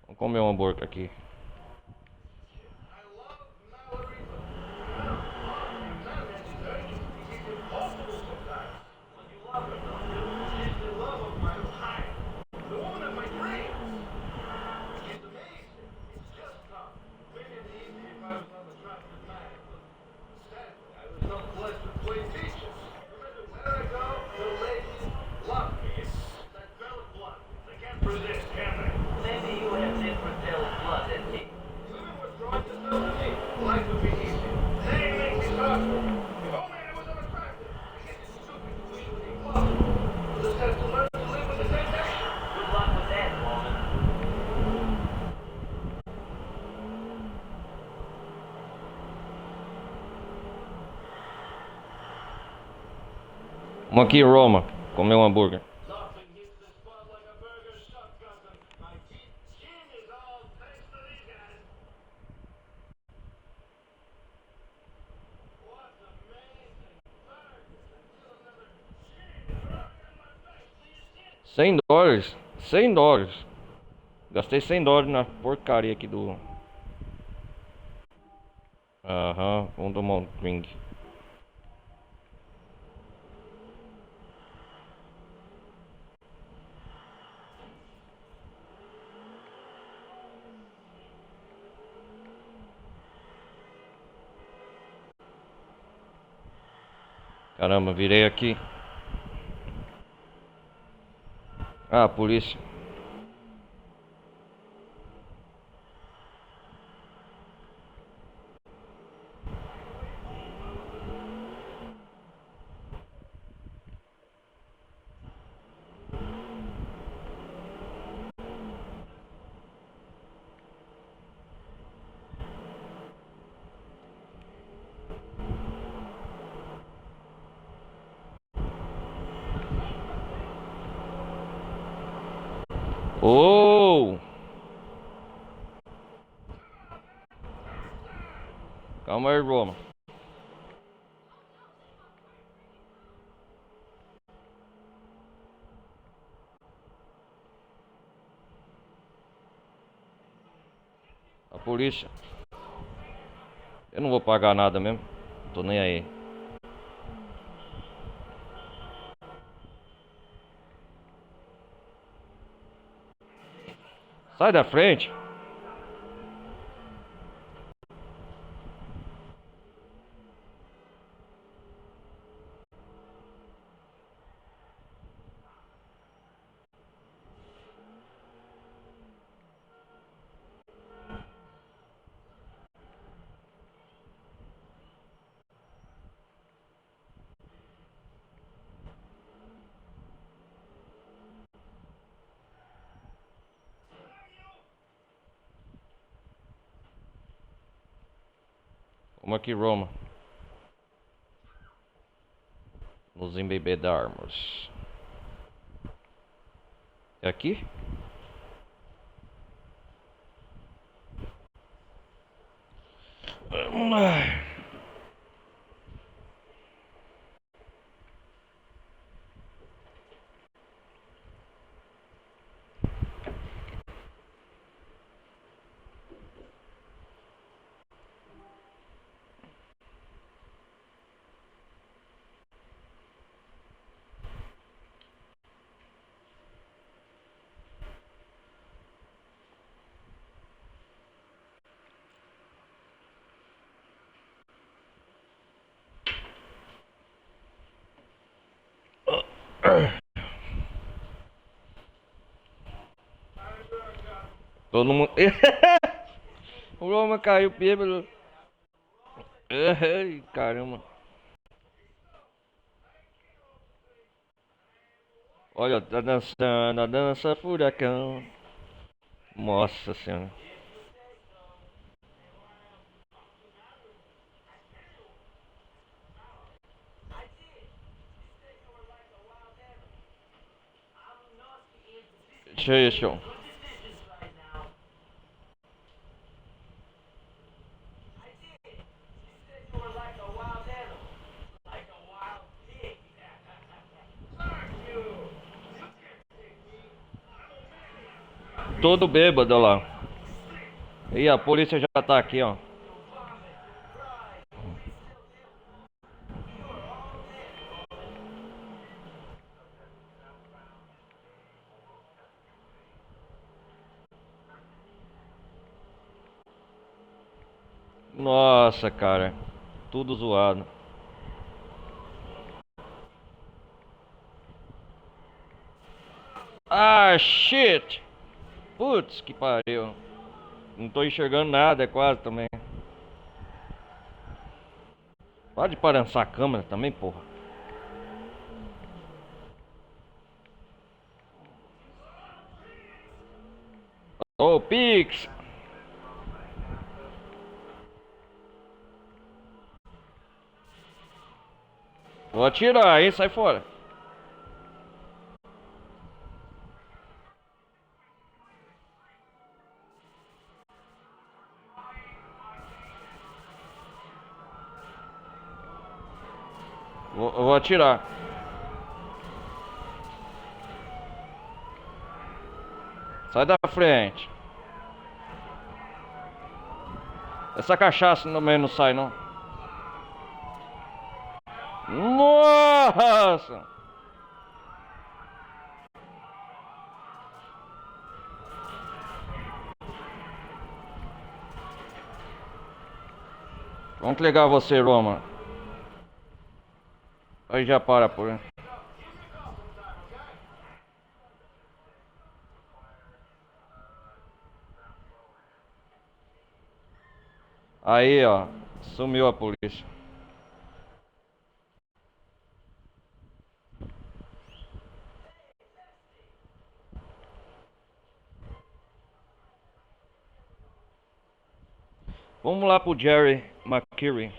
Vamos comer um hambúrguer aqui.
Maybe you have different tale of blood than me.
Life would be easy. They make me possible. If only I was unattractive. I guess it's stupid to wish it was impossible. We'll just have to learn to live with the temptation.
Good luck with that, woman.
Vamos aqui, Roma, comer um hambúrguer.
Nothing hits the spot like a burger shot, cousin. My skin is all thanks to these guys. What amazing burgers. Until another cheese right in my face. Do you see it?
$100. $100. Gastei $100 na porcaria aqui do... Aham, vamos tomar um drink. Caramba, virei aqui. Ah, polícia. Oh! Calma aí, Roma. A polícia. Eu não vou pagar nada mesmo. Tô nem aí. Sai da frente. Vamos aqui, Roma. Nos embebedarmos. É aqui? Vamos lá. Todo mundo. O Roma caiu bêbado. Ai, caramba. Olha, tá dançando a dança furacão. Nossa senhora. Show. Todo bêbado lá. E a polícia já tá aqui, ó. Nossa, cara. Tudo zoado. Ah, shit. Putz, que pariu. Não tô enxergando nada, é quase também. Pode parançar a câmera também, porra. Ô, Pix. Vou atirar aí, sai fora. Eu vou atirar. Sai da frente. Essa cachaça também não sai, não. Nossa! Vamos ligar você, Roma. Aí já para por aí. Aí, ó. Sumiu a polícia. Vamos lá pro Jerry McCurry.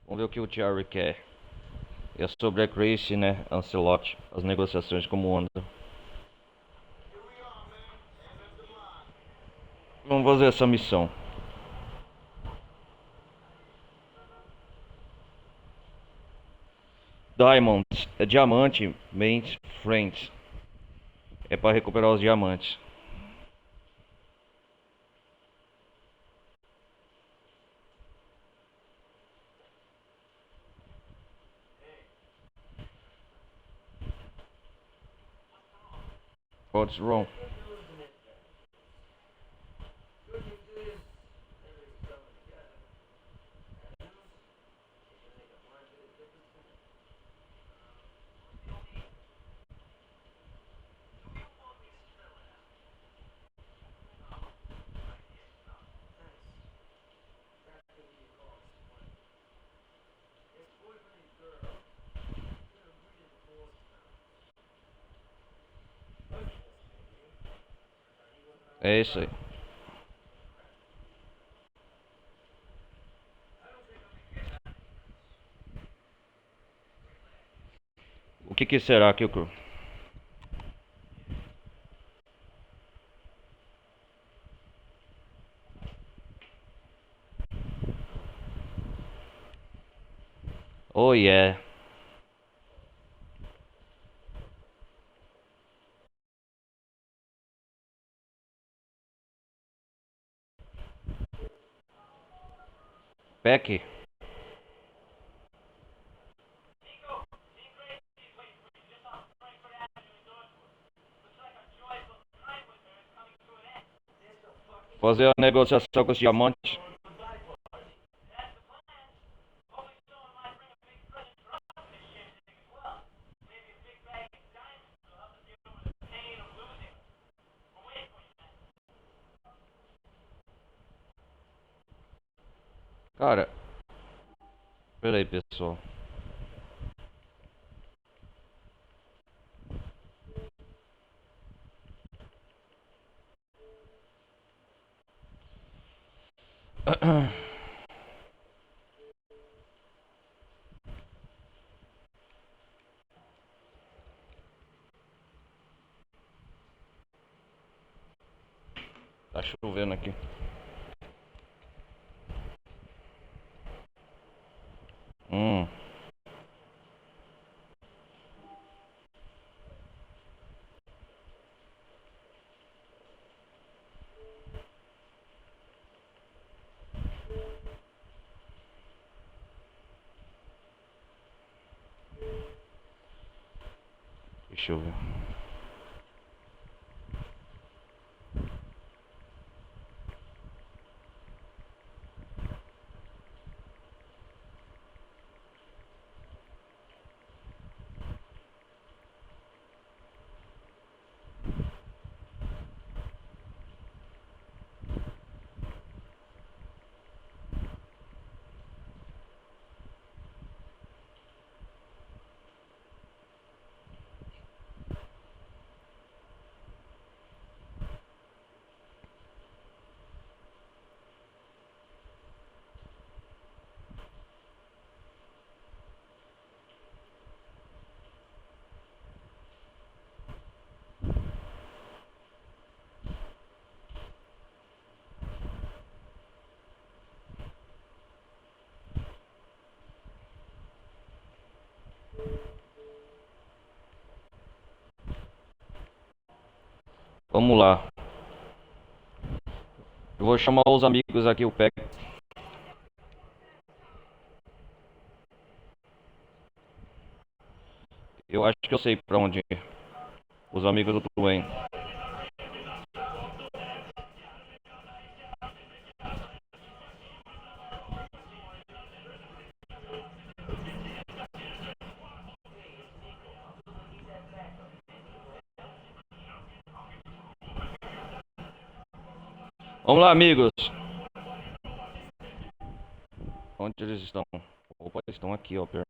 Vamos ver o que o Jerry quer. E é sobre a Gracie, né? Ancelotti. As negociações como andam. Vamos fazer essa missão. Diamonds. É diamante. Mains. Friends. É para recuperar os diamantes. What's wrong? É isso aí. O que será que o... Oh yeah. Becky. Fazer a negociação com os diamantes. Cara, pera aí, pessoal. Tá chovendo aqui. Hum. Deixa eu ver. Vamos lá. Eu vou chamar os amigos aqui, o PEC. Eu acho que eu sei pra onde ir. Os amigos do Twain. Vamos lá, amigos. Onde eles estão? Opa, eles estão aqui, ó, perto.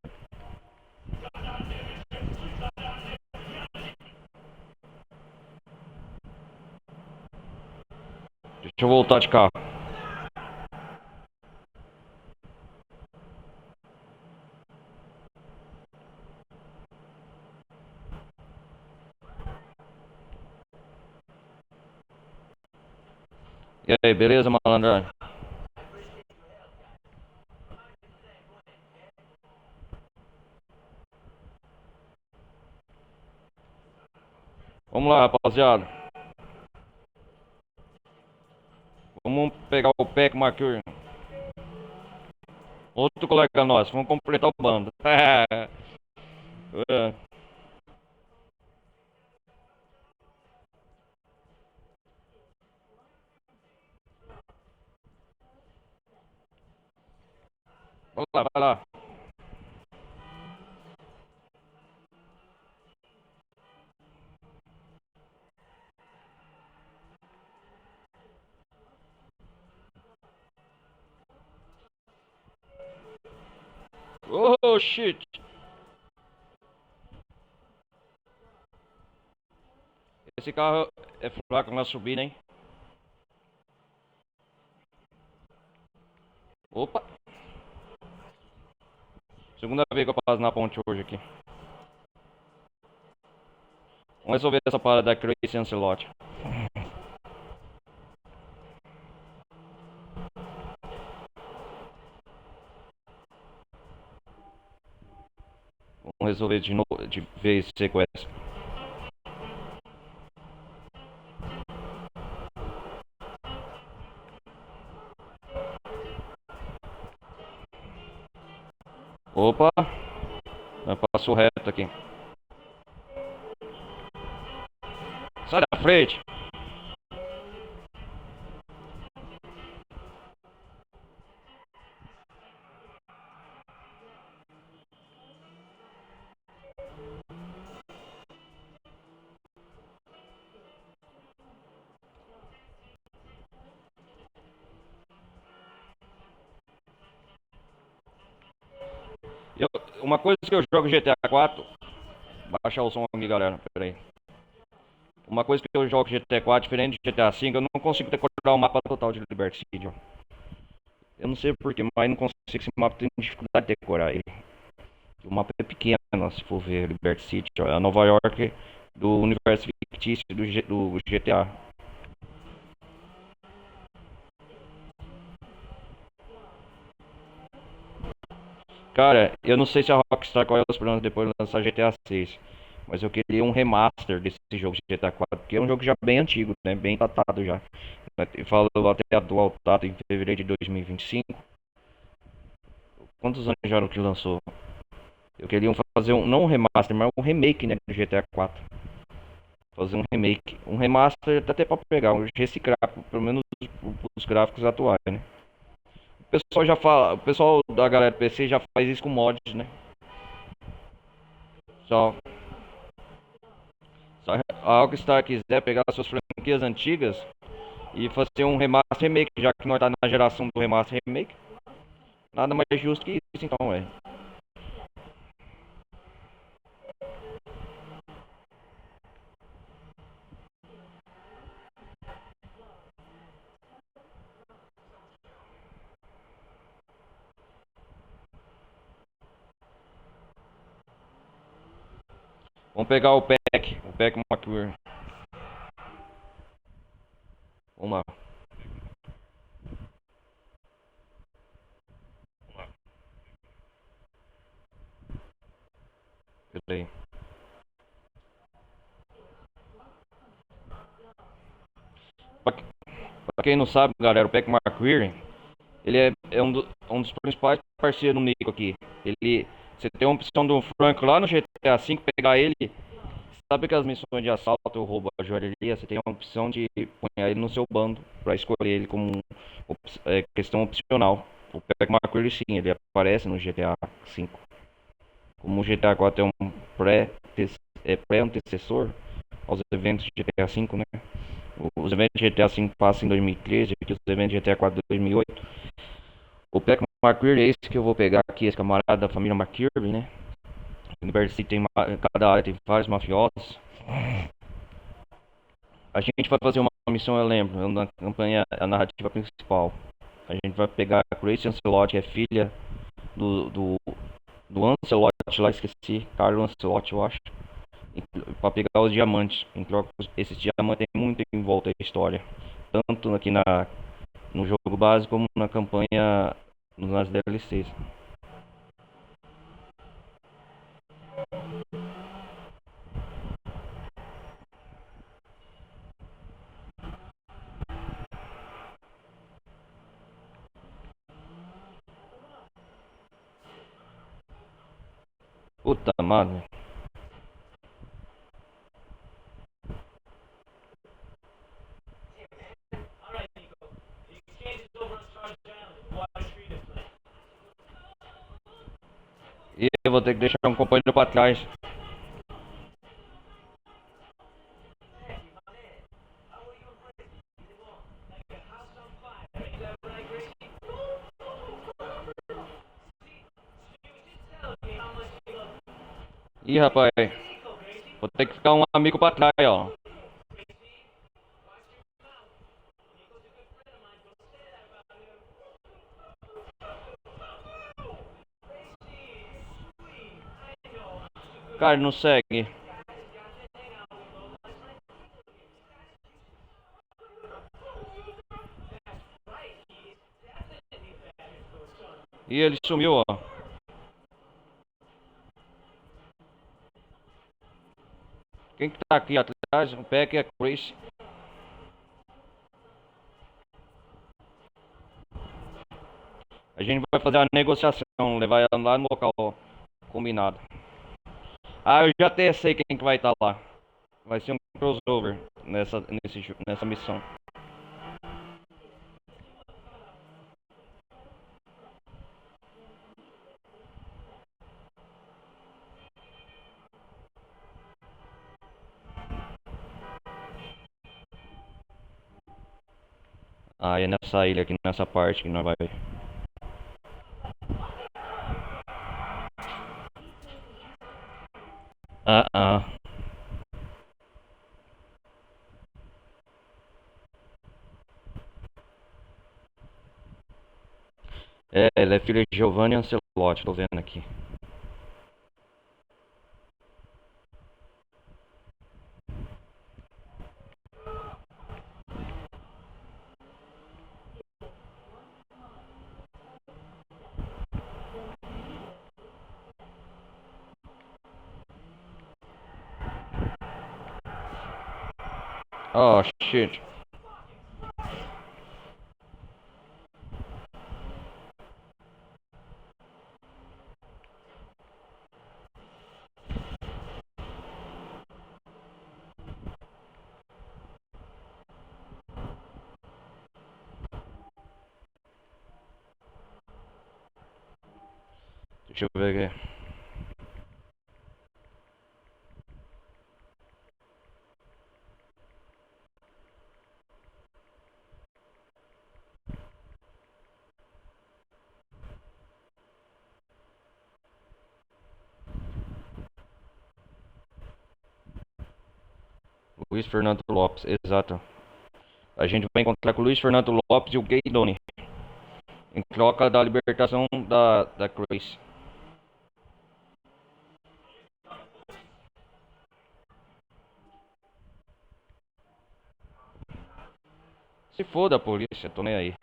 Deixa eu voltar de carro. E aí, beleza, malandragem? Vamos lá, rapaziada. Vamos pegar o PEC Mercury. Outro colega nosso. Vamos completar o bando. É. Vai lá, vai lá. Oh, shit. Esse carro é fraco na subida, hein? Opa. Segunda vez que eu passo na ponte hoje aqui. Vamos resolver essa parada da Crazy Ancelotti. Vamos resolver de novo, de vez sequência. Opa. Passou reto aqui. Sai da frente. uma coisa que eu jogo GTA 4. Baixar o som aqui, galera. Pera aí. Uma coisa que eu jogo GTA 4, diferente de GTA 5, eu não consigo decorar o mapa total de Liberty City, ó. Eu não sei porquê, mas não consigo. Esse mapa tem dificuldade de decorar ele. O mapa é pequeno, se for ver Liberty City, ó. É a Nova York do universo fictício do GTA. Cara, eu não sei se a Rockstar qual é os planos depois de lançar GTA 6. Mas eu queria um remaster desse jogo de GTA 4, porque é um jogo já bem antigo, né? Bem datado já. Falou até atual data em fevereiro de 2025. Quantos anos já era que lançou? Eu queria fazer um, não um remaster, mas um remake, né, do GTA 4. Fazer um remake. Um remaster até pra pegar, reciclar, pelo menos os gráficos atuais, né? O pessoal já fala, o pessoal da galera do PC já faz isso com mods, né? Só, só a Rockstar quiser pegar as suas franquias antigas e fazer um remaster remake, já que nós tá na geração do remaster remake. Nada mais justo que isso, então, é. Vamos pegar o Pack McQueen. Vamos lá. Peraí. Pra, pra quem não sabe, galera, o Pack McQueen, ele é um dos principais parceiros do Nico aqui. Ele, você tem a opção do Franco lá no GTA V, pegar ele. Sabe que as missões de assalto ou roubo a joalheria, você tem a opção de pôr ele no seu bando para escolher ele como questão opcional. O Pac McCreary sim, ele aparece no GTA V. Como o GTA 4 é um pré-antecessor aos eventos de GTA V, né? Os eventos de GTA V passam em 2013, aqui os eventos de GTA 4 em 2008. O Pac McCreary é esse que eu vou pegar aqui, esse camarada da família McKirby, né? University tem cada área tem vários mafiosos. A gente vai fazer uma missão, eu lembro, na campanha, a narrativa principal. A gente vai pegar a Grace Ancelotti, que é filha do, do, do Ancelotti lá, esqueci, Carlo Ancelotti, eu acho. Pra pegar os diamantes. Em troca, esses diamantes tem muito em volta da história. Tanto aqui no jogo base como na campanha, nas DLCs. Puta merda.
Alright, Nico. The exchange is over on Charles Island. Water Street is playing.
E eu vou ter que deixar um companheiro pra trás. Ih, rapaz, vou ter que ficar um amigo pra trás, ó. Cara, não segue. E ele sumiu, ó. Quem que tá aqui atrás? O Peck é Chris. A gente vai fazer a negociação, levar ela lá no local combinado. Ah, eu já até sei quem que vai estar lá. Vai ser um crossover nessa missão. Ah, é nessa ilha aqui, nessa parte que nós vai. Ah, ah. É, ela é filha de Giovanni Ancelotti, tô vendo aqui. Oh, shit. Deixa eu ver aqui. Luiz Fernando Lopes, exato. A gente vai encontrar com o Luiz Fernando Lopes e o Gaydoni em troca da libertação da Grace. Se foda a polícia, tô nem aí.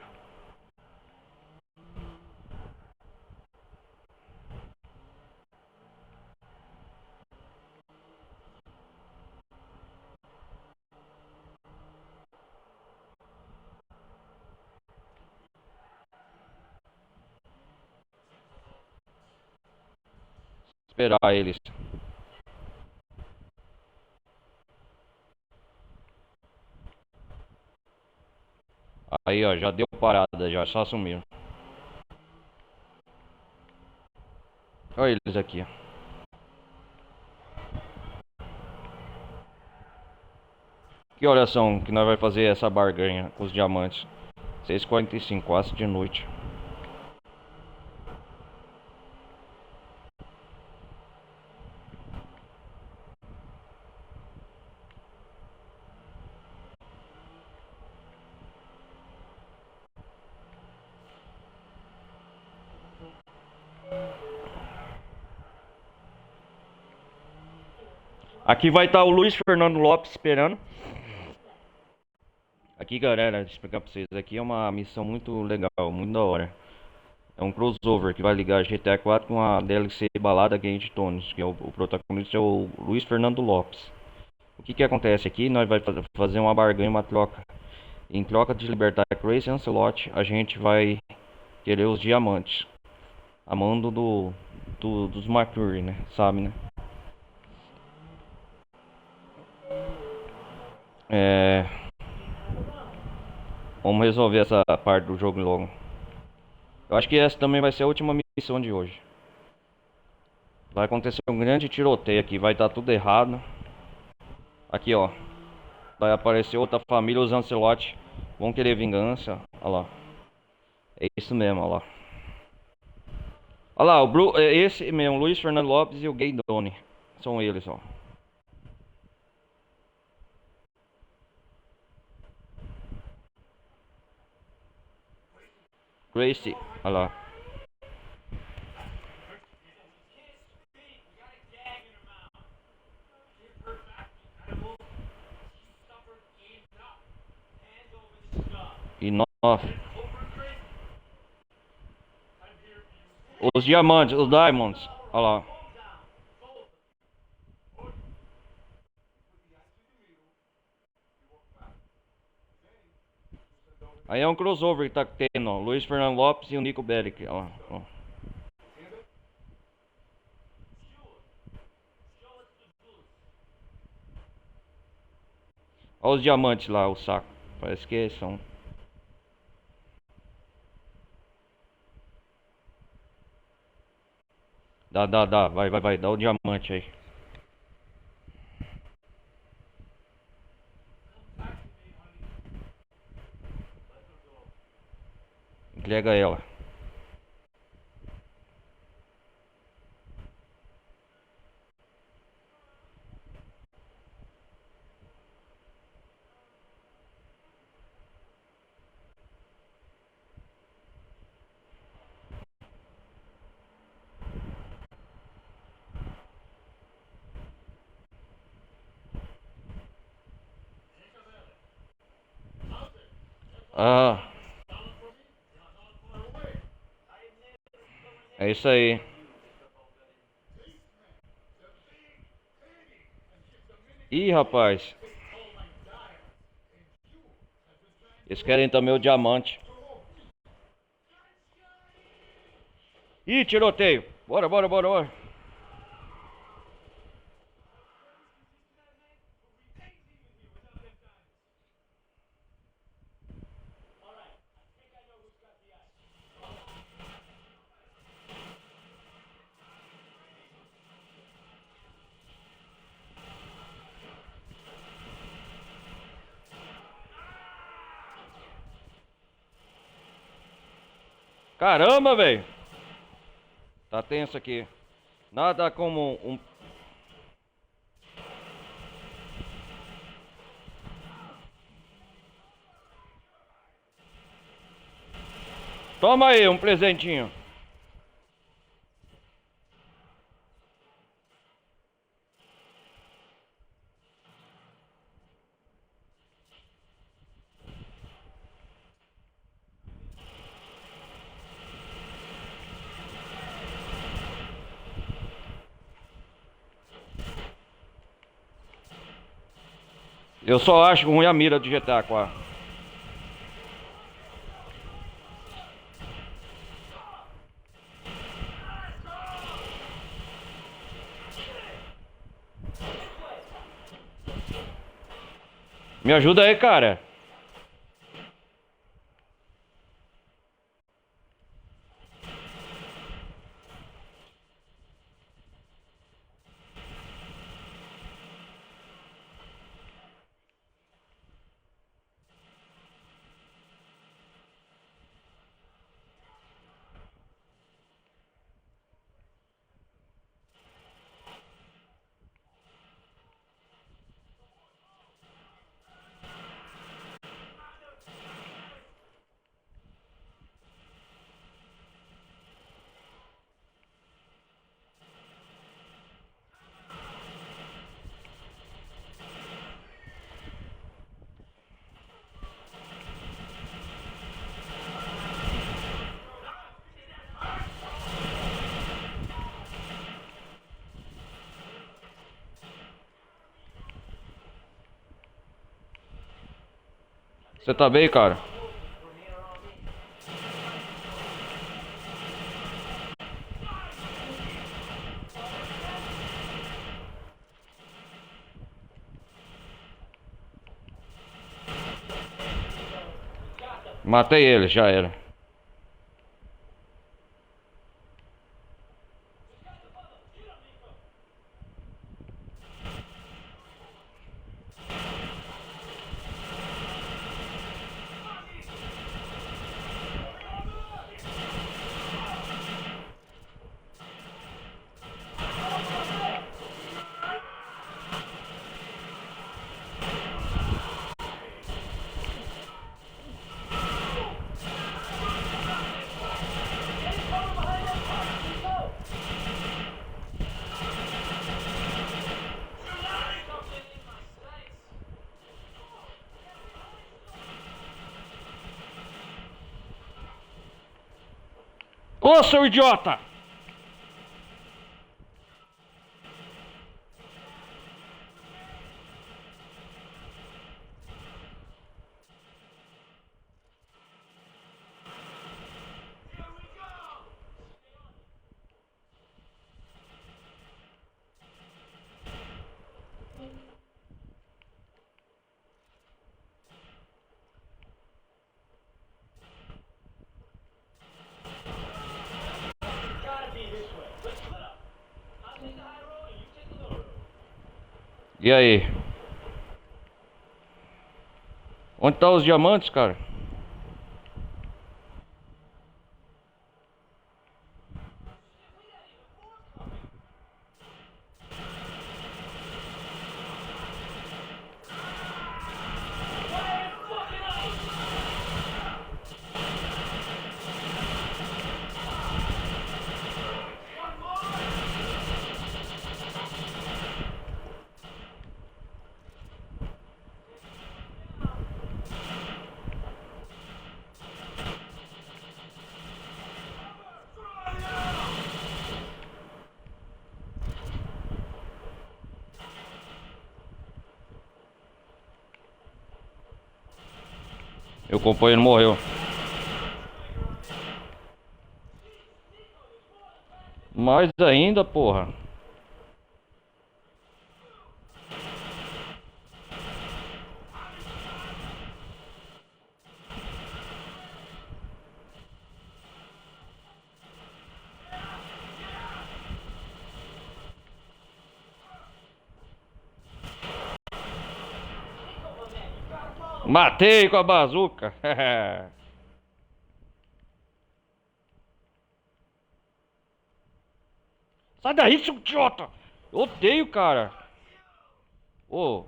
Esperar eles. Aí, ó, já deu parada, já só sumiram. Olha eles aqui, ó. Que horas são que nós vai fazer essa barganha com os diamantes? 6h45, quase de noite. Aqui vai estar o Luiz Fernando Lopes esperando. Aqui, galera, deixa eu explicar pra vocês. Aqui é uma missão muito legal, muito da hora. É um crossover que vai ligar GTA 4 com a DLC Balada Game Tones, que é o protagonista é o Luiz Fernando Lopes. O que que acontece aqui? Nós vai fazer uma barganha, uma troca. Em troca de libertar a Grace Ancelotti, a gente vai querer os diamantes. A mando dos McCurry, né? Sabe, né? É... Vamos resolver essa parte do jogo logo. Eu acho que essa também vai ser a última missão de hoje. Vai acontecer um grande tiroteio aqui, vai estar tudo errado. Aqui, ó. Vai aparecer outra família, os Ancelotti vão querer vingança. Olha lá. É isso mesmo, olha lá. Olha lá, é esse mesmo, Luiz Fernando Lopes e o Gaydoni. São eles, ó. Gracie, olha lá. E nove. Os diamantes, os diamonds. Olha lá. Aí é um crossover que tá tendo, ó. Luiz Fernando Lopes e o Nico Bellic. Ó, ó. Olha os diamantes lá, o saco. Parece que são. Dá. Vai. Dá o diamante aí. Entrega ela. Ah, é isso aí. Ih, rapaz. Eles querem também o diamante. Ih, tiroteio. Bora, bora, bora, bora. Caramba, velho. Tá tenso aqui. Nada como um... Toma aí, um presentinho. Eu só acho ruim a mira de GTA 4. Me ajuda aí, cara. Você tá bem, cara? Matei ele, já era. Ô, seu idiota! E aí? Onde tá os diamantes, cara? Meu companheiro morreu. Mais ainda, porra. Matei com a bazuca. Sai daí, seu idiota! Eu odeio, cara. Ô.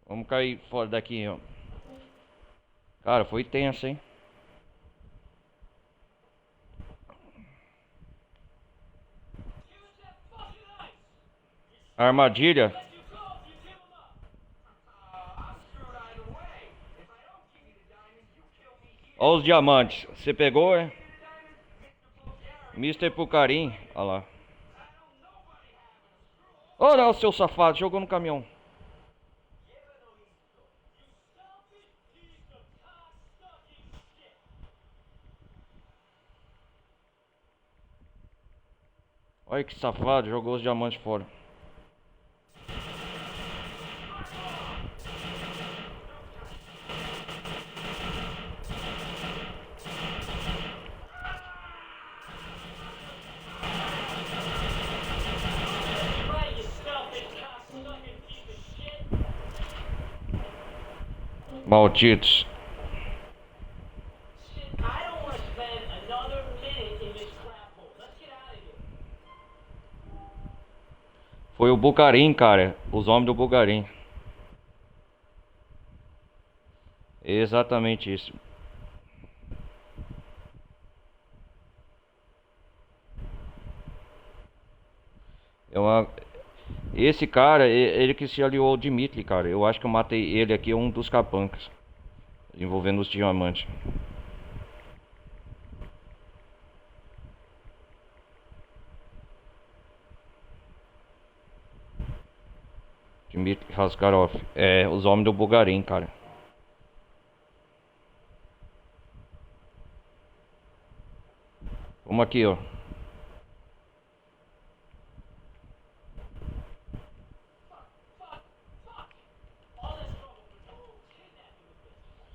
Vamos cair fora daqui, ó. Cara, foi tenso, hein? Armadilha. Ó os diamantes. Você pegou, é? Mister Pucarim. Olha lá. Ô, não, seu safado. Jogou no caminhão. Olha que safado. Jogou os diamantes fora. Malditos.
I don't want to spend another minute in this crap hole. Let's get out of here.
Foi o Bucarim, cara. Os homens do Bucarim. Exatamente isso. É uma... Esse cara, ele que se aliou ao Dimitri, cara. Eu acho que eu matei ele aqui, um dos capancas. Envolvendo os diamantes. Dimitri Raskarov. É, os homens do Bugarim, cara. Vamos aqui, ó.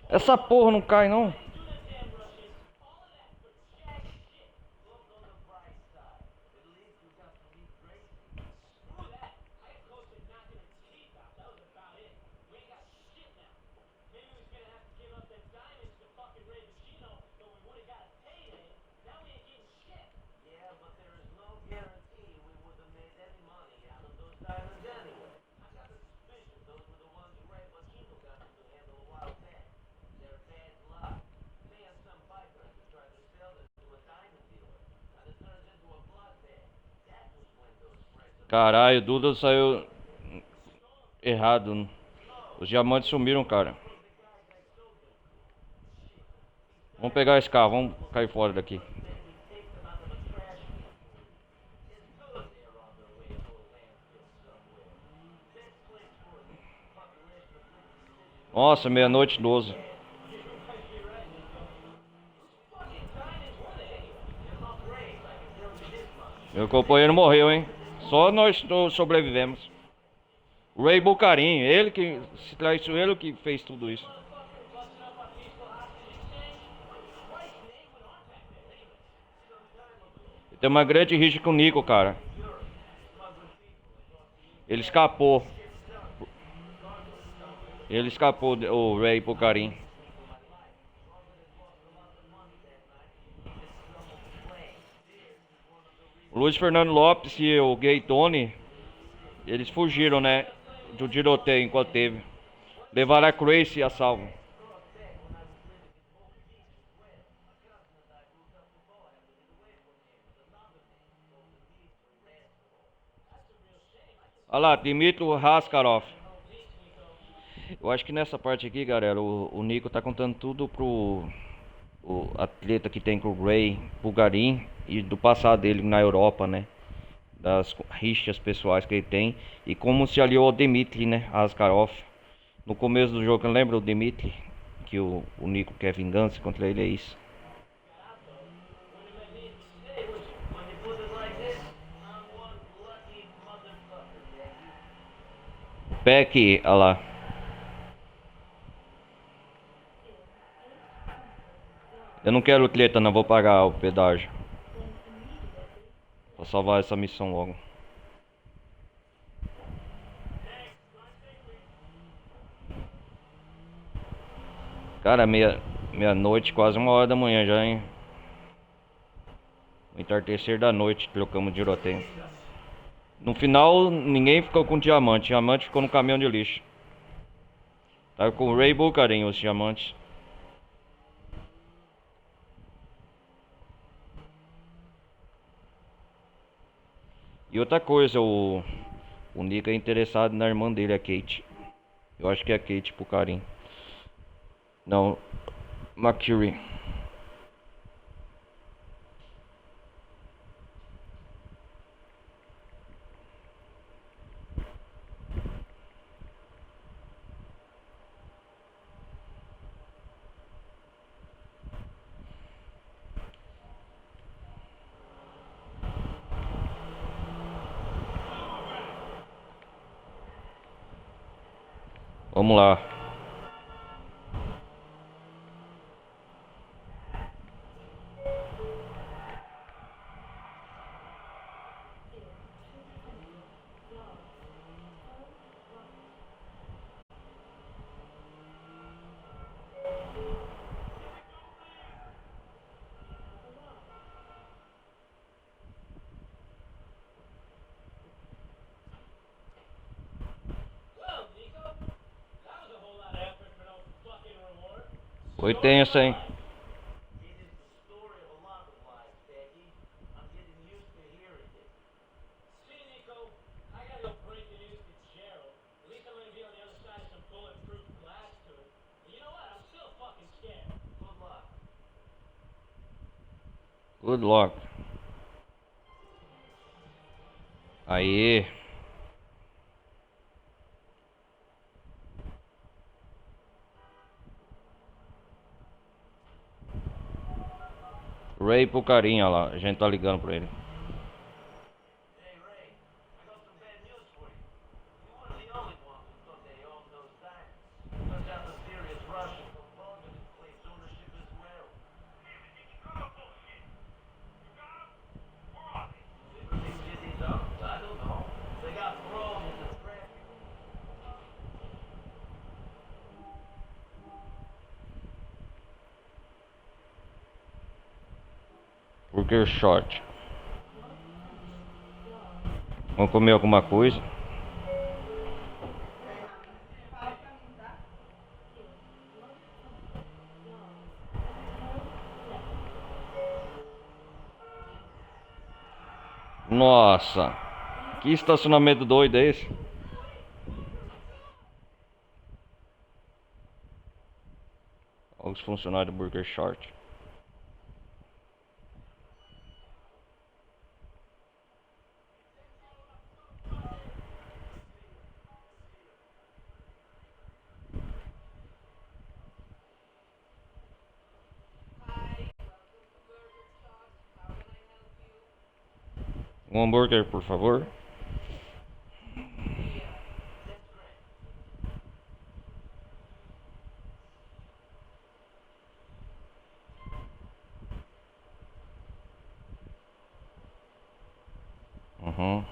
Essa porra não cai, não. Caralho, o Duda saiu errado. Os diamantes sumiram, cara. Vamos pegar esse carro, vamos cair fora daqui. Nossa, meia-noite 12. Meu companheiro morreu, hein? Só nós sobrevivemos. Ray Bucarim, ele que se traiçoou, ele que fez tudo isso. Tem uma grande rixa com o Nico, cara. Ele escapou. Ele escapou, o Ray Bucarim. O Luiz Fernando Lopes e o Gay Tony, eles fugiram, né? Do tiroteio enquanto teve. Levaram a Crazy a salvo. Olha lá, Dmitry Raskarov. Eu acho que nessa parte aqui, galera, o Nico tá contando tudo pro a treta que tem com o Ray Bulgarin e do passado dele na Europa, né? Das rixas pessoais que ele tem e como se aliou ao Dmitry, né? Askarov. No começo do jogo, lembra o Dmitry? Que o Nico quer vingança contra ele, é isso.
When you put it like this, I'm one lucky motherfucker, Becky.
Peck, olha lá. Eu não quero treta, não vou pagar o pedágio. Vou salvar essa missão logo. Cara, meia-noite, quase 1 hora da manhã já, hein? O entardecer da noite, trocamos de tiroteio. No final, ninguém ficou com diamante. Diamante ficou no caminhão de lixo. Tava com o Ray Bulgarin, os diamantes. E outra coisa, o Nick é interessado na irmã dele, a Kate. Eu acho que é a Kate pro Karim. Não, Mercury. Vamos lá.
Well, Nico, that was a whole lot of effort for no fucking reward.
Foi tenso, hein?
It is the story of a lot of lives, Becky. I'm getting used to hearing it. See, Nico, I gotta go break the news to Gerald. At least I'm gonna be on the other side of some bulletproof glass to it. And you know what? I'm still fucking scared. Good luck.
Good luck. Aê. Ray pro carinha lá. A gente tá ligando pra ele.
Hey, Ray, I got some bad news for you. You weren't the only one who thought they owned those diamonds. Turns out the serious Russian component claims ownership as well. Liberty City's up? I don't know. They got thrown into traffic.
Burger Short. Vamos comer alguma coisa. Nossa, que estacionamento doido é esse? Olha os funcionários do Burger Short. Um hambúrguer, por favor. Uhum.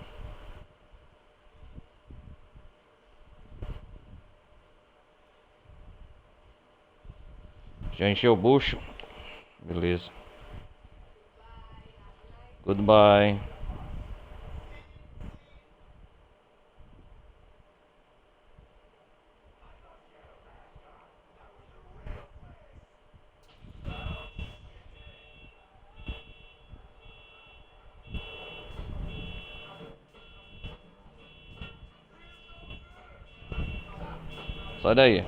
Já encheu o bucho? Beleza. Goodbye. Sai daí.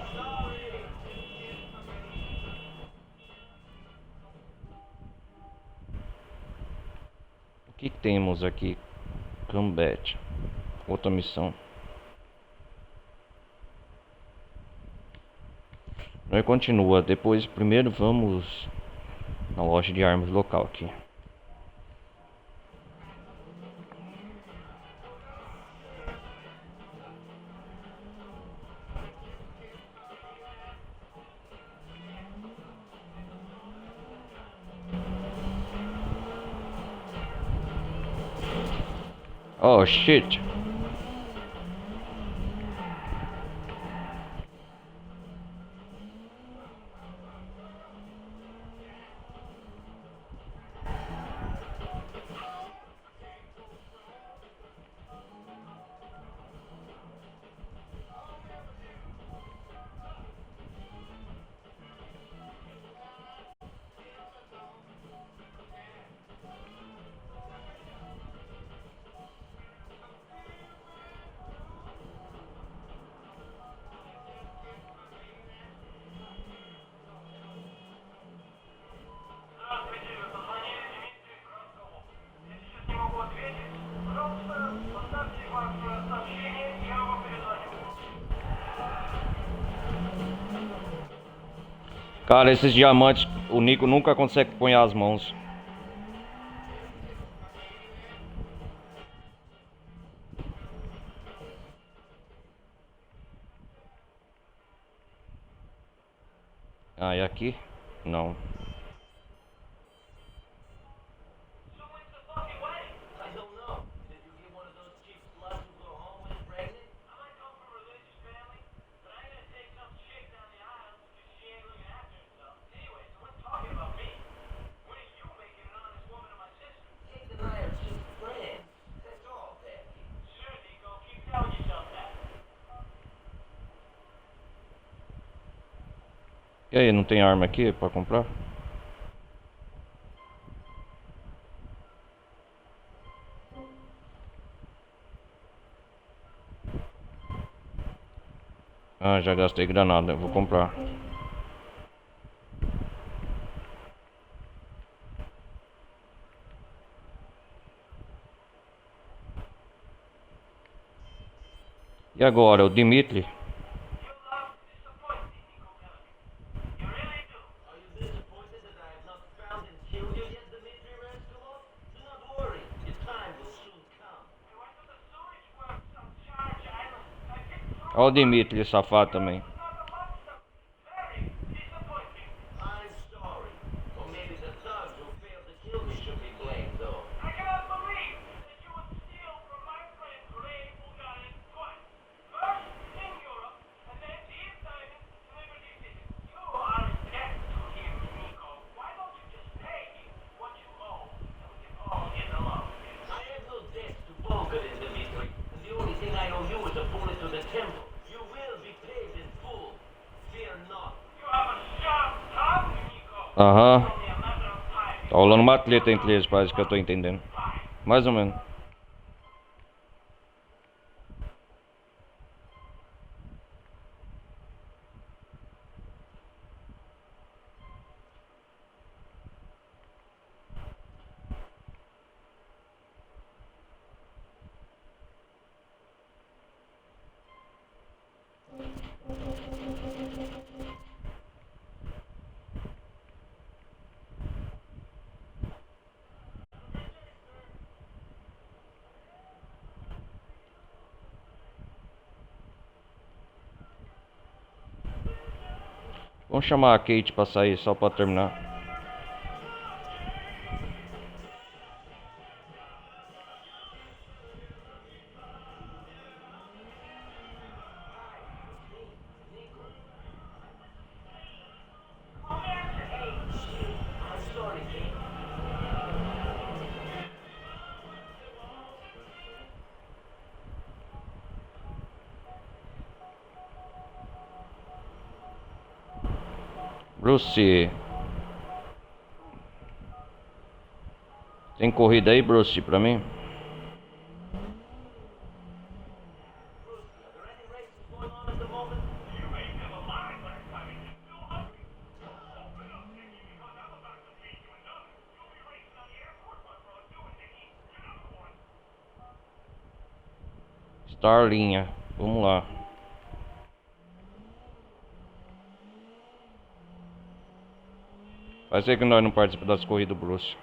temos aqui? Combat. Outra missão. Nós continua. Depois, primeiro vamos na loja de armas local aqui. Oh shit.
Здравствуйте, вы позвонили Дмитрию Краскову. Если сейчас не могу ответить, пожалуйста, поставьте ваше сообщение, я вам перезвоню.
Cara, esses diamantes o Nico nunca consegue pôr as mãos. Ah, e aqui? Não.
So when's the fucking wedding?
I don't know. Did you get one of those cheap sluts who go home when pregnant?
I might come from a religious family, but I ain't gonna take some chick down the aisle because she ain't looking after herself. Anyway, so we're talking about me. When are you making an honest woman of my sister?
Kate and I are just friends. That's all, Daddy.
Sure, Nico, keep telling yourself that.
E aí, não tem arma aqui pra comprar? Ah, já gastei granada, eu vou comprar. E agora, o Dimitri?
You love to disappoint me, Nico Bellic. You really do.
Are you disappointed that I have not found and killed you yet, Dmitry Rascalov? Do not worry. Your time will soon come.
I went to the sewage works on Charge Island. I picked through
Olha o Dimitri, safado também.
another monster. Very disappointing.
I'm sorry. Or maybe the thugs who failed to kill me should be blamed, though.
I cannot believe that you would steal from my friend Ray Bulgarin twice. First in Europe, and then this time in Liberty City. You are in debt to him, Nico. Why don't you just pay him what you owe, and we can all get along?
I have no debt to Bulgarin, Dmitri. And the only thing I owe you is a bullet to the temple. You will be paid in full. Fear not.
You have a sharp tongue, Nico.
Aham.
Only a matter of time.
Tá rolando uma treta entre eles, parece que eu tô entendendo. Mais ou menos. Vamos chamar a Kate pra sair, só pra terminar.
I'm sorry, Kate.
Bruce. Tem corrida aí, Bruce, pra mim?
Bruce, are there any races going on at the moment?
You ain't never lied last time and you're still hungry. Open up, Nicky, because I'm about to feed you enough. You'll be racing on the airport run road too, Nicky. You know
Starlinha. Vamos lá. Vai ser que nós não participamos das corridas do Bruce.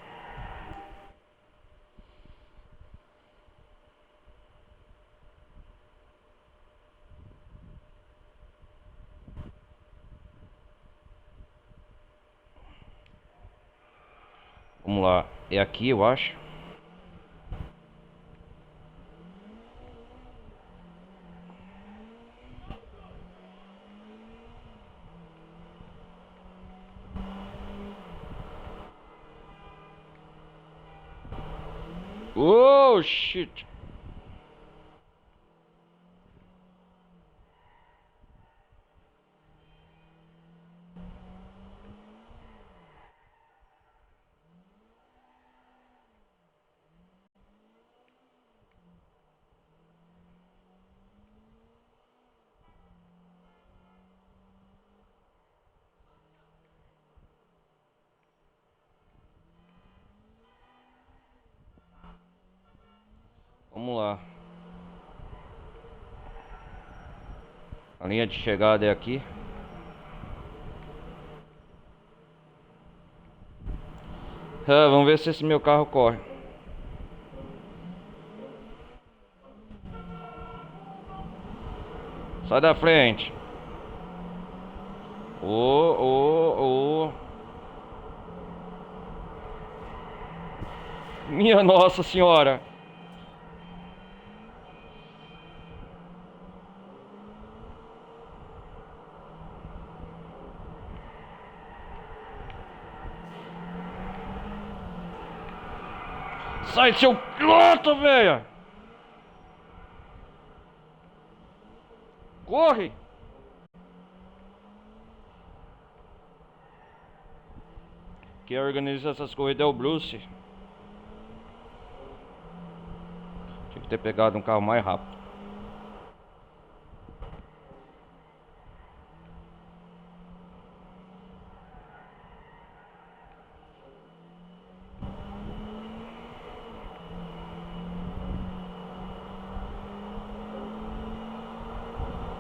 Vamos lá. É aqui, eu acho. Oh, shit. Vamos lá. A linha de chegada é aqui. Vamos ver se esse meu carro corre. Sai da frente. Minha Nossa Senhora. Sai, seu piloto, velho! Corre! Quem organiza essas corridas é o Bruce. Tinha que ter pegado um carro mais rápido.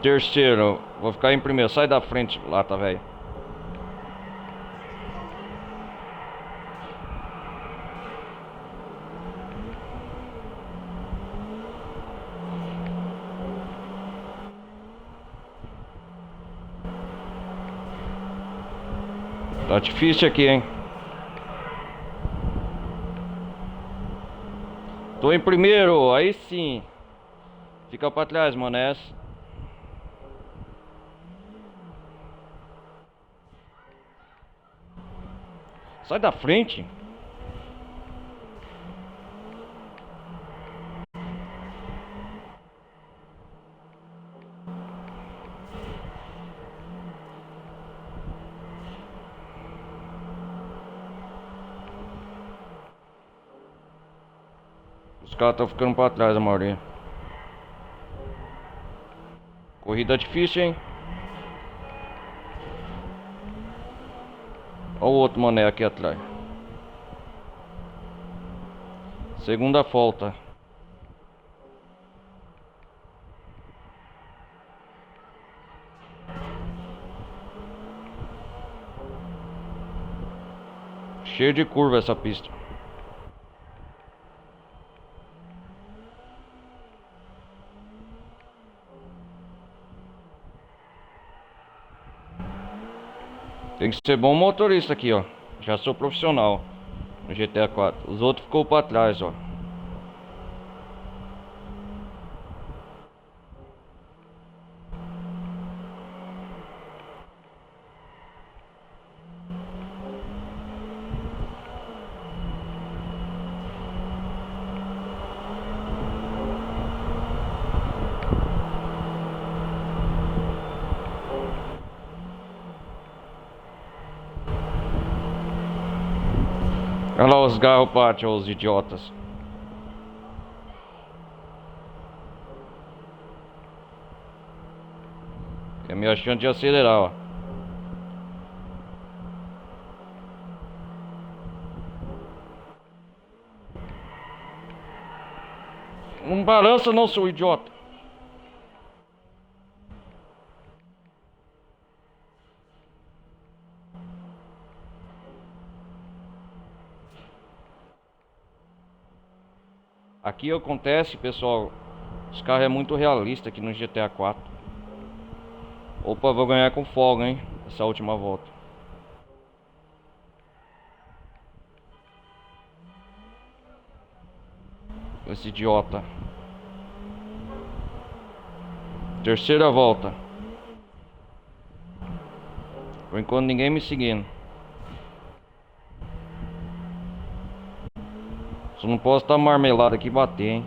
Terceiro, vou ficar em primeiro. Sai da frente, lata, velho. Tá difícil aqui, hein? Tô em primeiro, aí sim. Fica pra trás, manés. Sai da frente. Os caras estão ficando pra trás, a maioria. Corrida difícil, hein? Olha o outro mané aqui atrás. Segunda volta. Cheio de curva essa pista. Tem que ser bom motorista aqui, ó. Já sou profissional no GTA 4. Os outros ficou pra trás, ó. Olha lá os garropate, os idiotas. É me achando de acelerar, ó. Não balança não, seu idiota. Aqui acontece, pessoal, os carros é muito realista aqui no GTA 4. Opa, vou ganhar com folga, hein? Essa última volta. Esse idiota. Terceira volta. Por enquanto ninguém me seguindo. Só não posso estar marmelada aqui e bater, hein?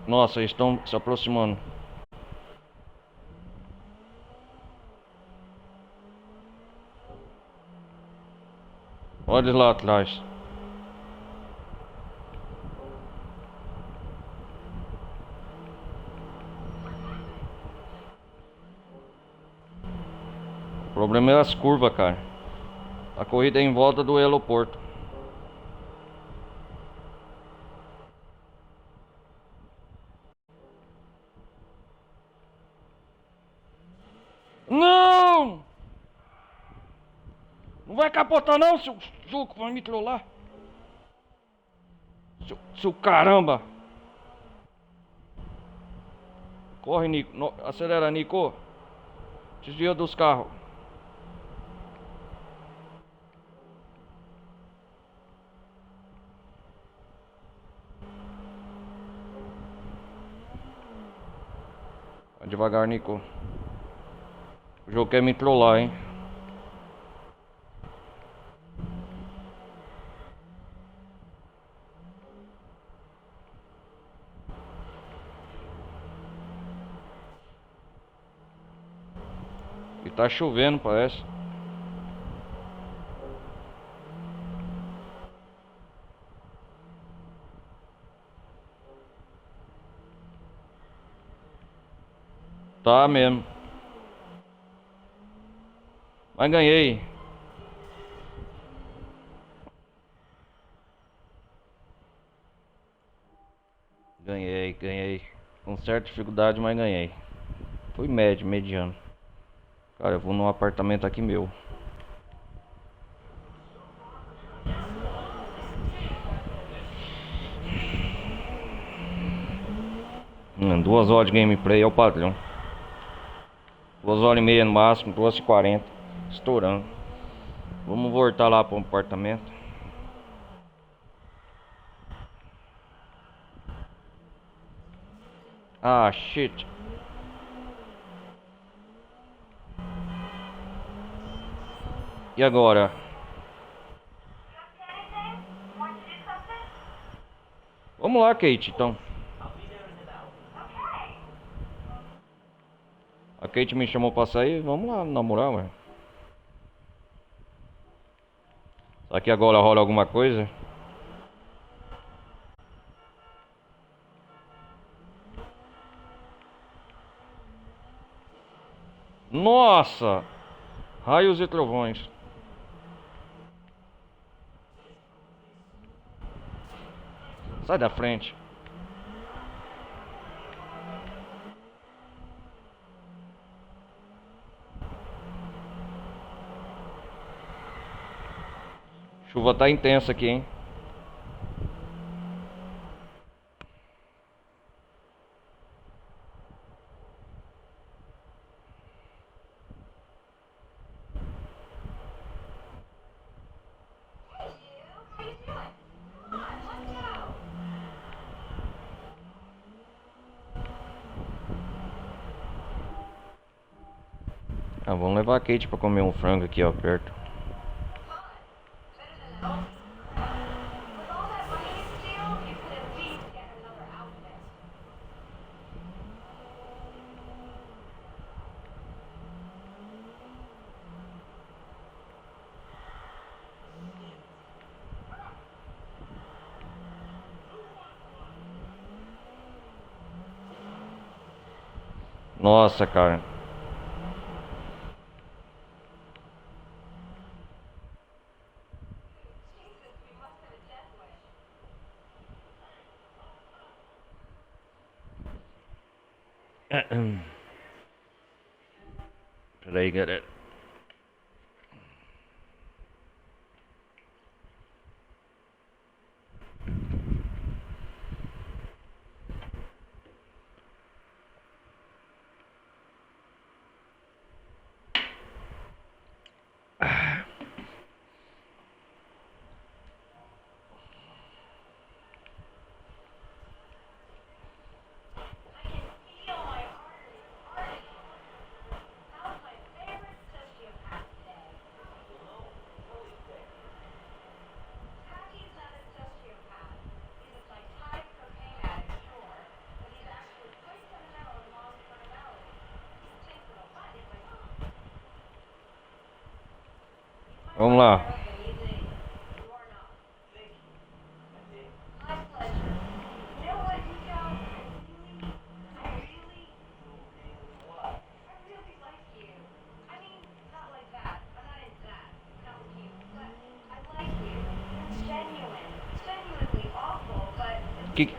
Nossa, eles estão se aproximando. Olha eles lá atrás. O problema é as curvas, cara. A corrida é em volta do aeroporto. Não! Não vai capotar não, seu suco, vai me trollar. Seu caramba! Corre, Nico. Acelera, Nico. Desvia dos carros. Vai devagar, Nico. O jogo quer me trollar, hein? E tá chovendo, parece. Tá mesmo. Mas ganhei. Ganhei. Com certa dificuldade, mas ganhei. Fui médio, mediano. Cara, eu vou num apartamento aqui meu. 2 horas de gameplay é o padrão. 2 horas e meia no máximo, 2h40. Estourando. Vamos voltar lá pro apartamento. Ah, shit. E agora? Vamos lá, Kate, então. A Kate me chamou pra sair, vamos lá namorar, ué. Será que agora rola alguma coisa? Nossa! Raios e trovões. Sai da frente. Chuva tá intensa aqui, hein? Ah, vamos levar a Kate pra comer um frango aqui, ó, perto. Nossa, cara. Pera aí, galera. Vamos lá. Que,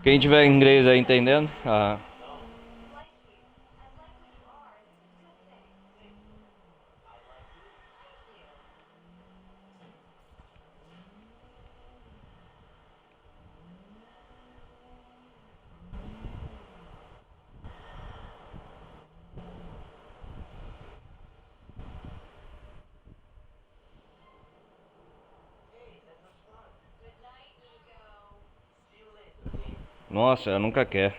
quem tiver inglês aí entendendo? Ah. Nossa, ela nunca quer.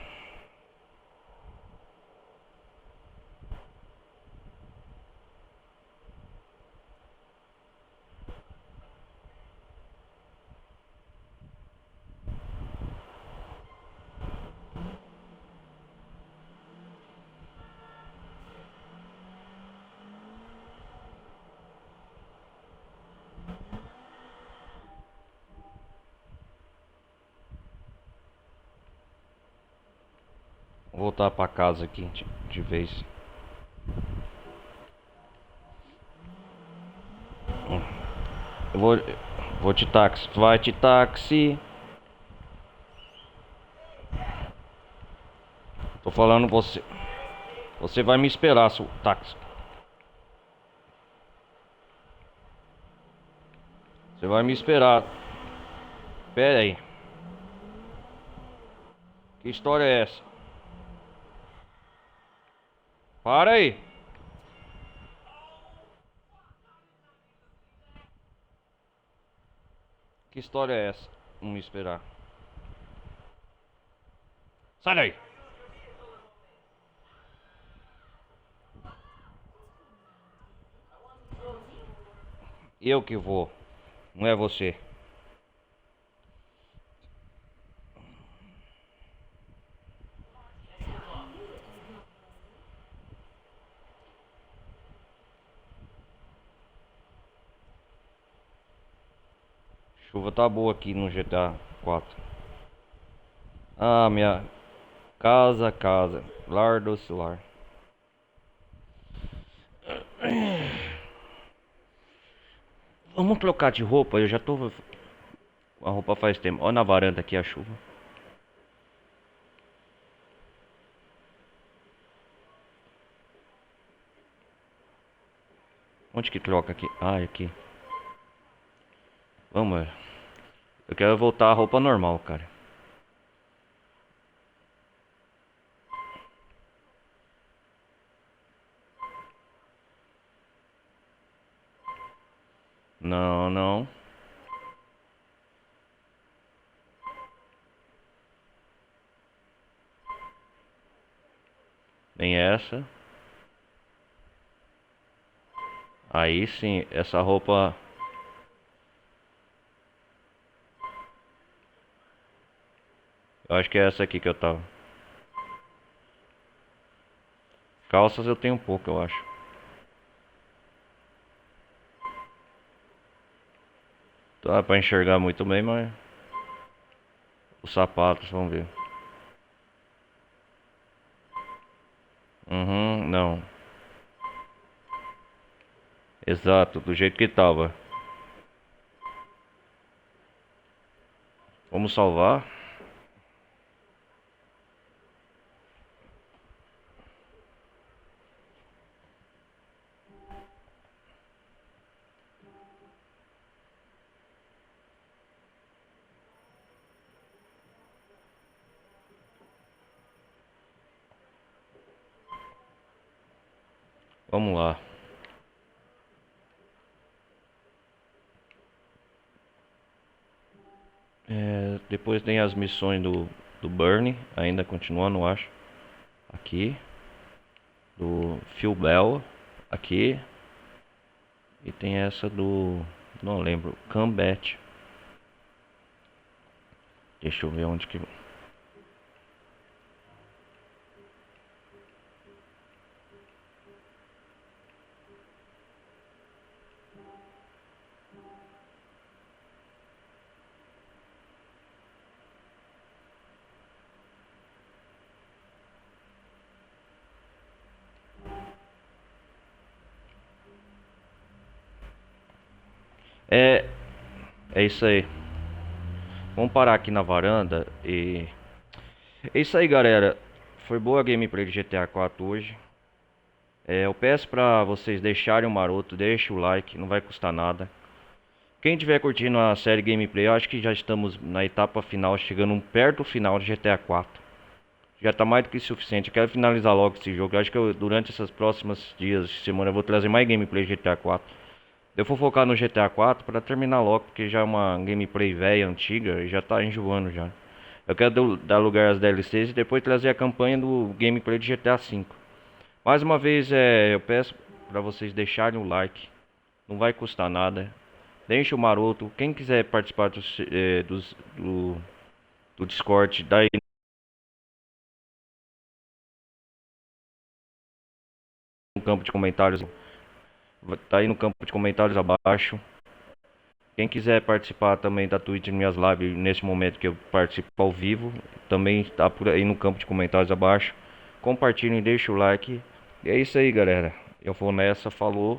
Vou voltar pra casa aqui de vez. Eu vou de táxi. Vai de táxi. Tô falando você. Você vai me esperar, seu táxi. Você vai me esperar. Pera aí. Que história é essa? Para aí. Que história é essa? Não me esperar. Sai daí. Eu que vou. Não é você. Chuva tá boa aqui no GTA 4. Ah, minha casa, lar doce lar. Vamos trocar de roupa, eu já tô com a roupa faz tempo. Olha na varanda aqui a chuva. Onde que troca aqui? Ah, aqui. Vamos. Eu quero voltar à roupa normal, cara. Não, não. Nem essa. Aí sim, essa roupa. Eu acho que é essa aqui que eu tava. Calças eu tenho um pouco, eu acho. Dá pra enxergar muito bem, mas os sapatos, vamos ver. Uhum, não. Exato, do jeito que tava. Vamos salvar. Vamos lá. Depois tem as missões do Bernie, ainda continuando, eu acho. Aqui. Do Phil Bell, aqui. E tem essa do... não lembro. Combat. Deixa eu ver onde que... É, é isso aí. Vamos parar aqui na varanda e... é isso aí, galera. Foi boa a gameplay de GTA 4 hoje. Eu peço pra vocês deixarem o maroto, deixe o like, não vai custar nada. Quem tiver curtindo a série gameplay, eu acho que já estamos na etapa final, chegando perto do final de GTA 4. Já tá mais do que suficiente. Eu quero finalizar logo esse jogo. Eu acho que durante essas próximas dias de semana eu vou trazer mais gameplay de GTA 4. Eu vou focar no GTA 4 para terminar logo, porque já é uma gameplay velha, antiga, e já tá enjoando já. Eu quero dar lugar às DLCs e depois trazer a campanha do gameplay de GTA 5. Mais uma vez, eu peço para vocês deixarem o like. Não vai custar nada. Deixe o maroto. Quem quiser participar do Discord, daí no campo de comentários. Tá aí no campo de comentários abaixo. Quem quiser participar também da Twitch minhas lives nesse momento que eu participo ao vivo, também está por aí no campo de comentários abaixo. Compartilhem, deixa o like. E é isso aí, galera. Eu vou nessa, falou.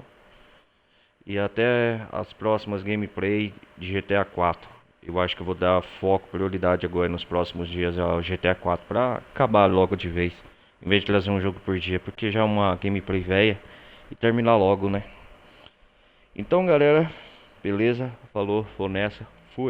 E até as próximas gameplay de GTA 4. Eu acho que eu vou dar foco, prioridade agora nos próximos dias ao GTA 4 para acabar logo de vez. Em vez de trazer um jogo por dia, porque já é uma gameplay velha. E terminar logo, né? Então, galera, beleza? Falou, vou nessa.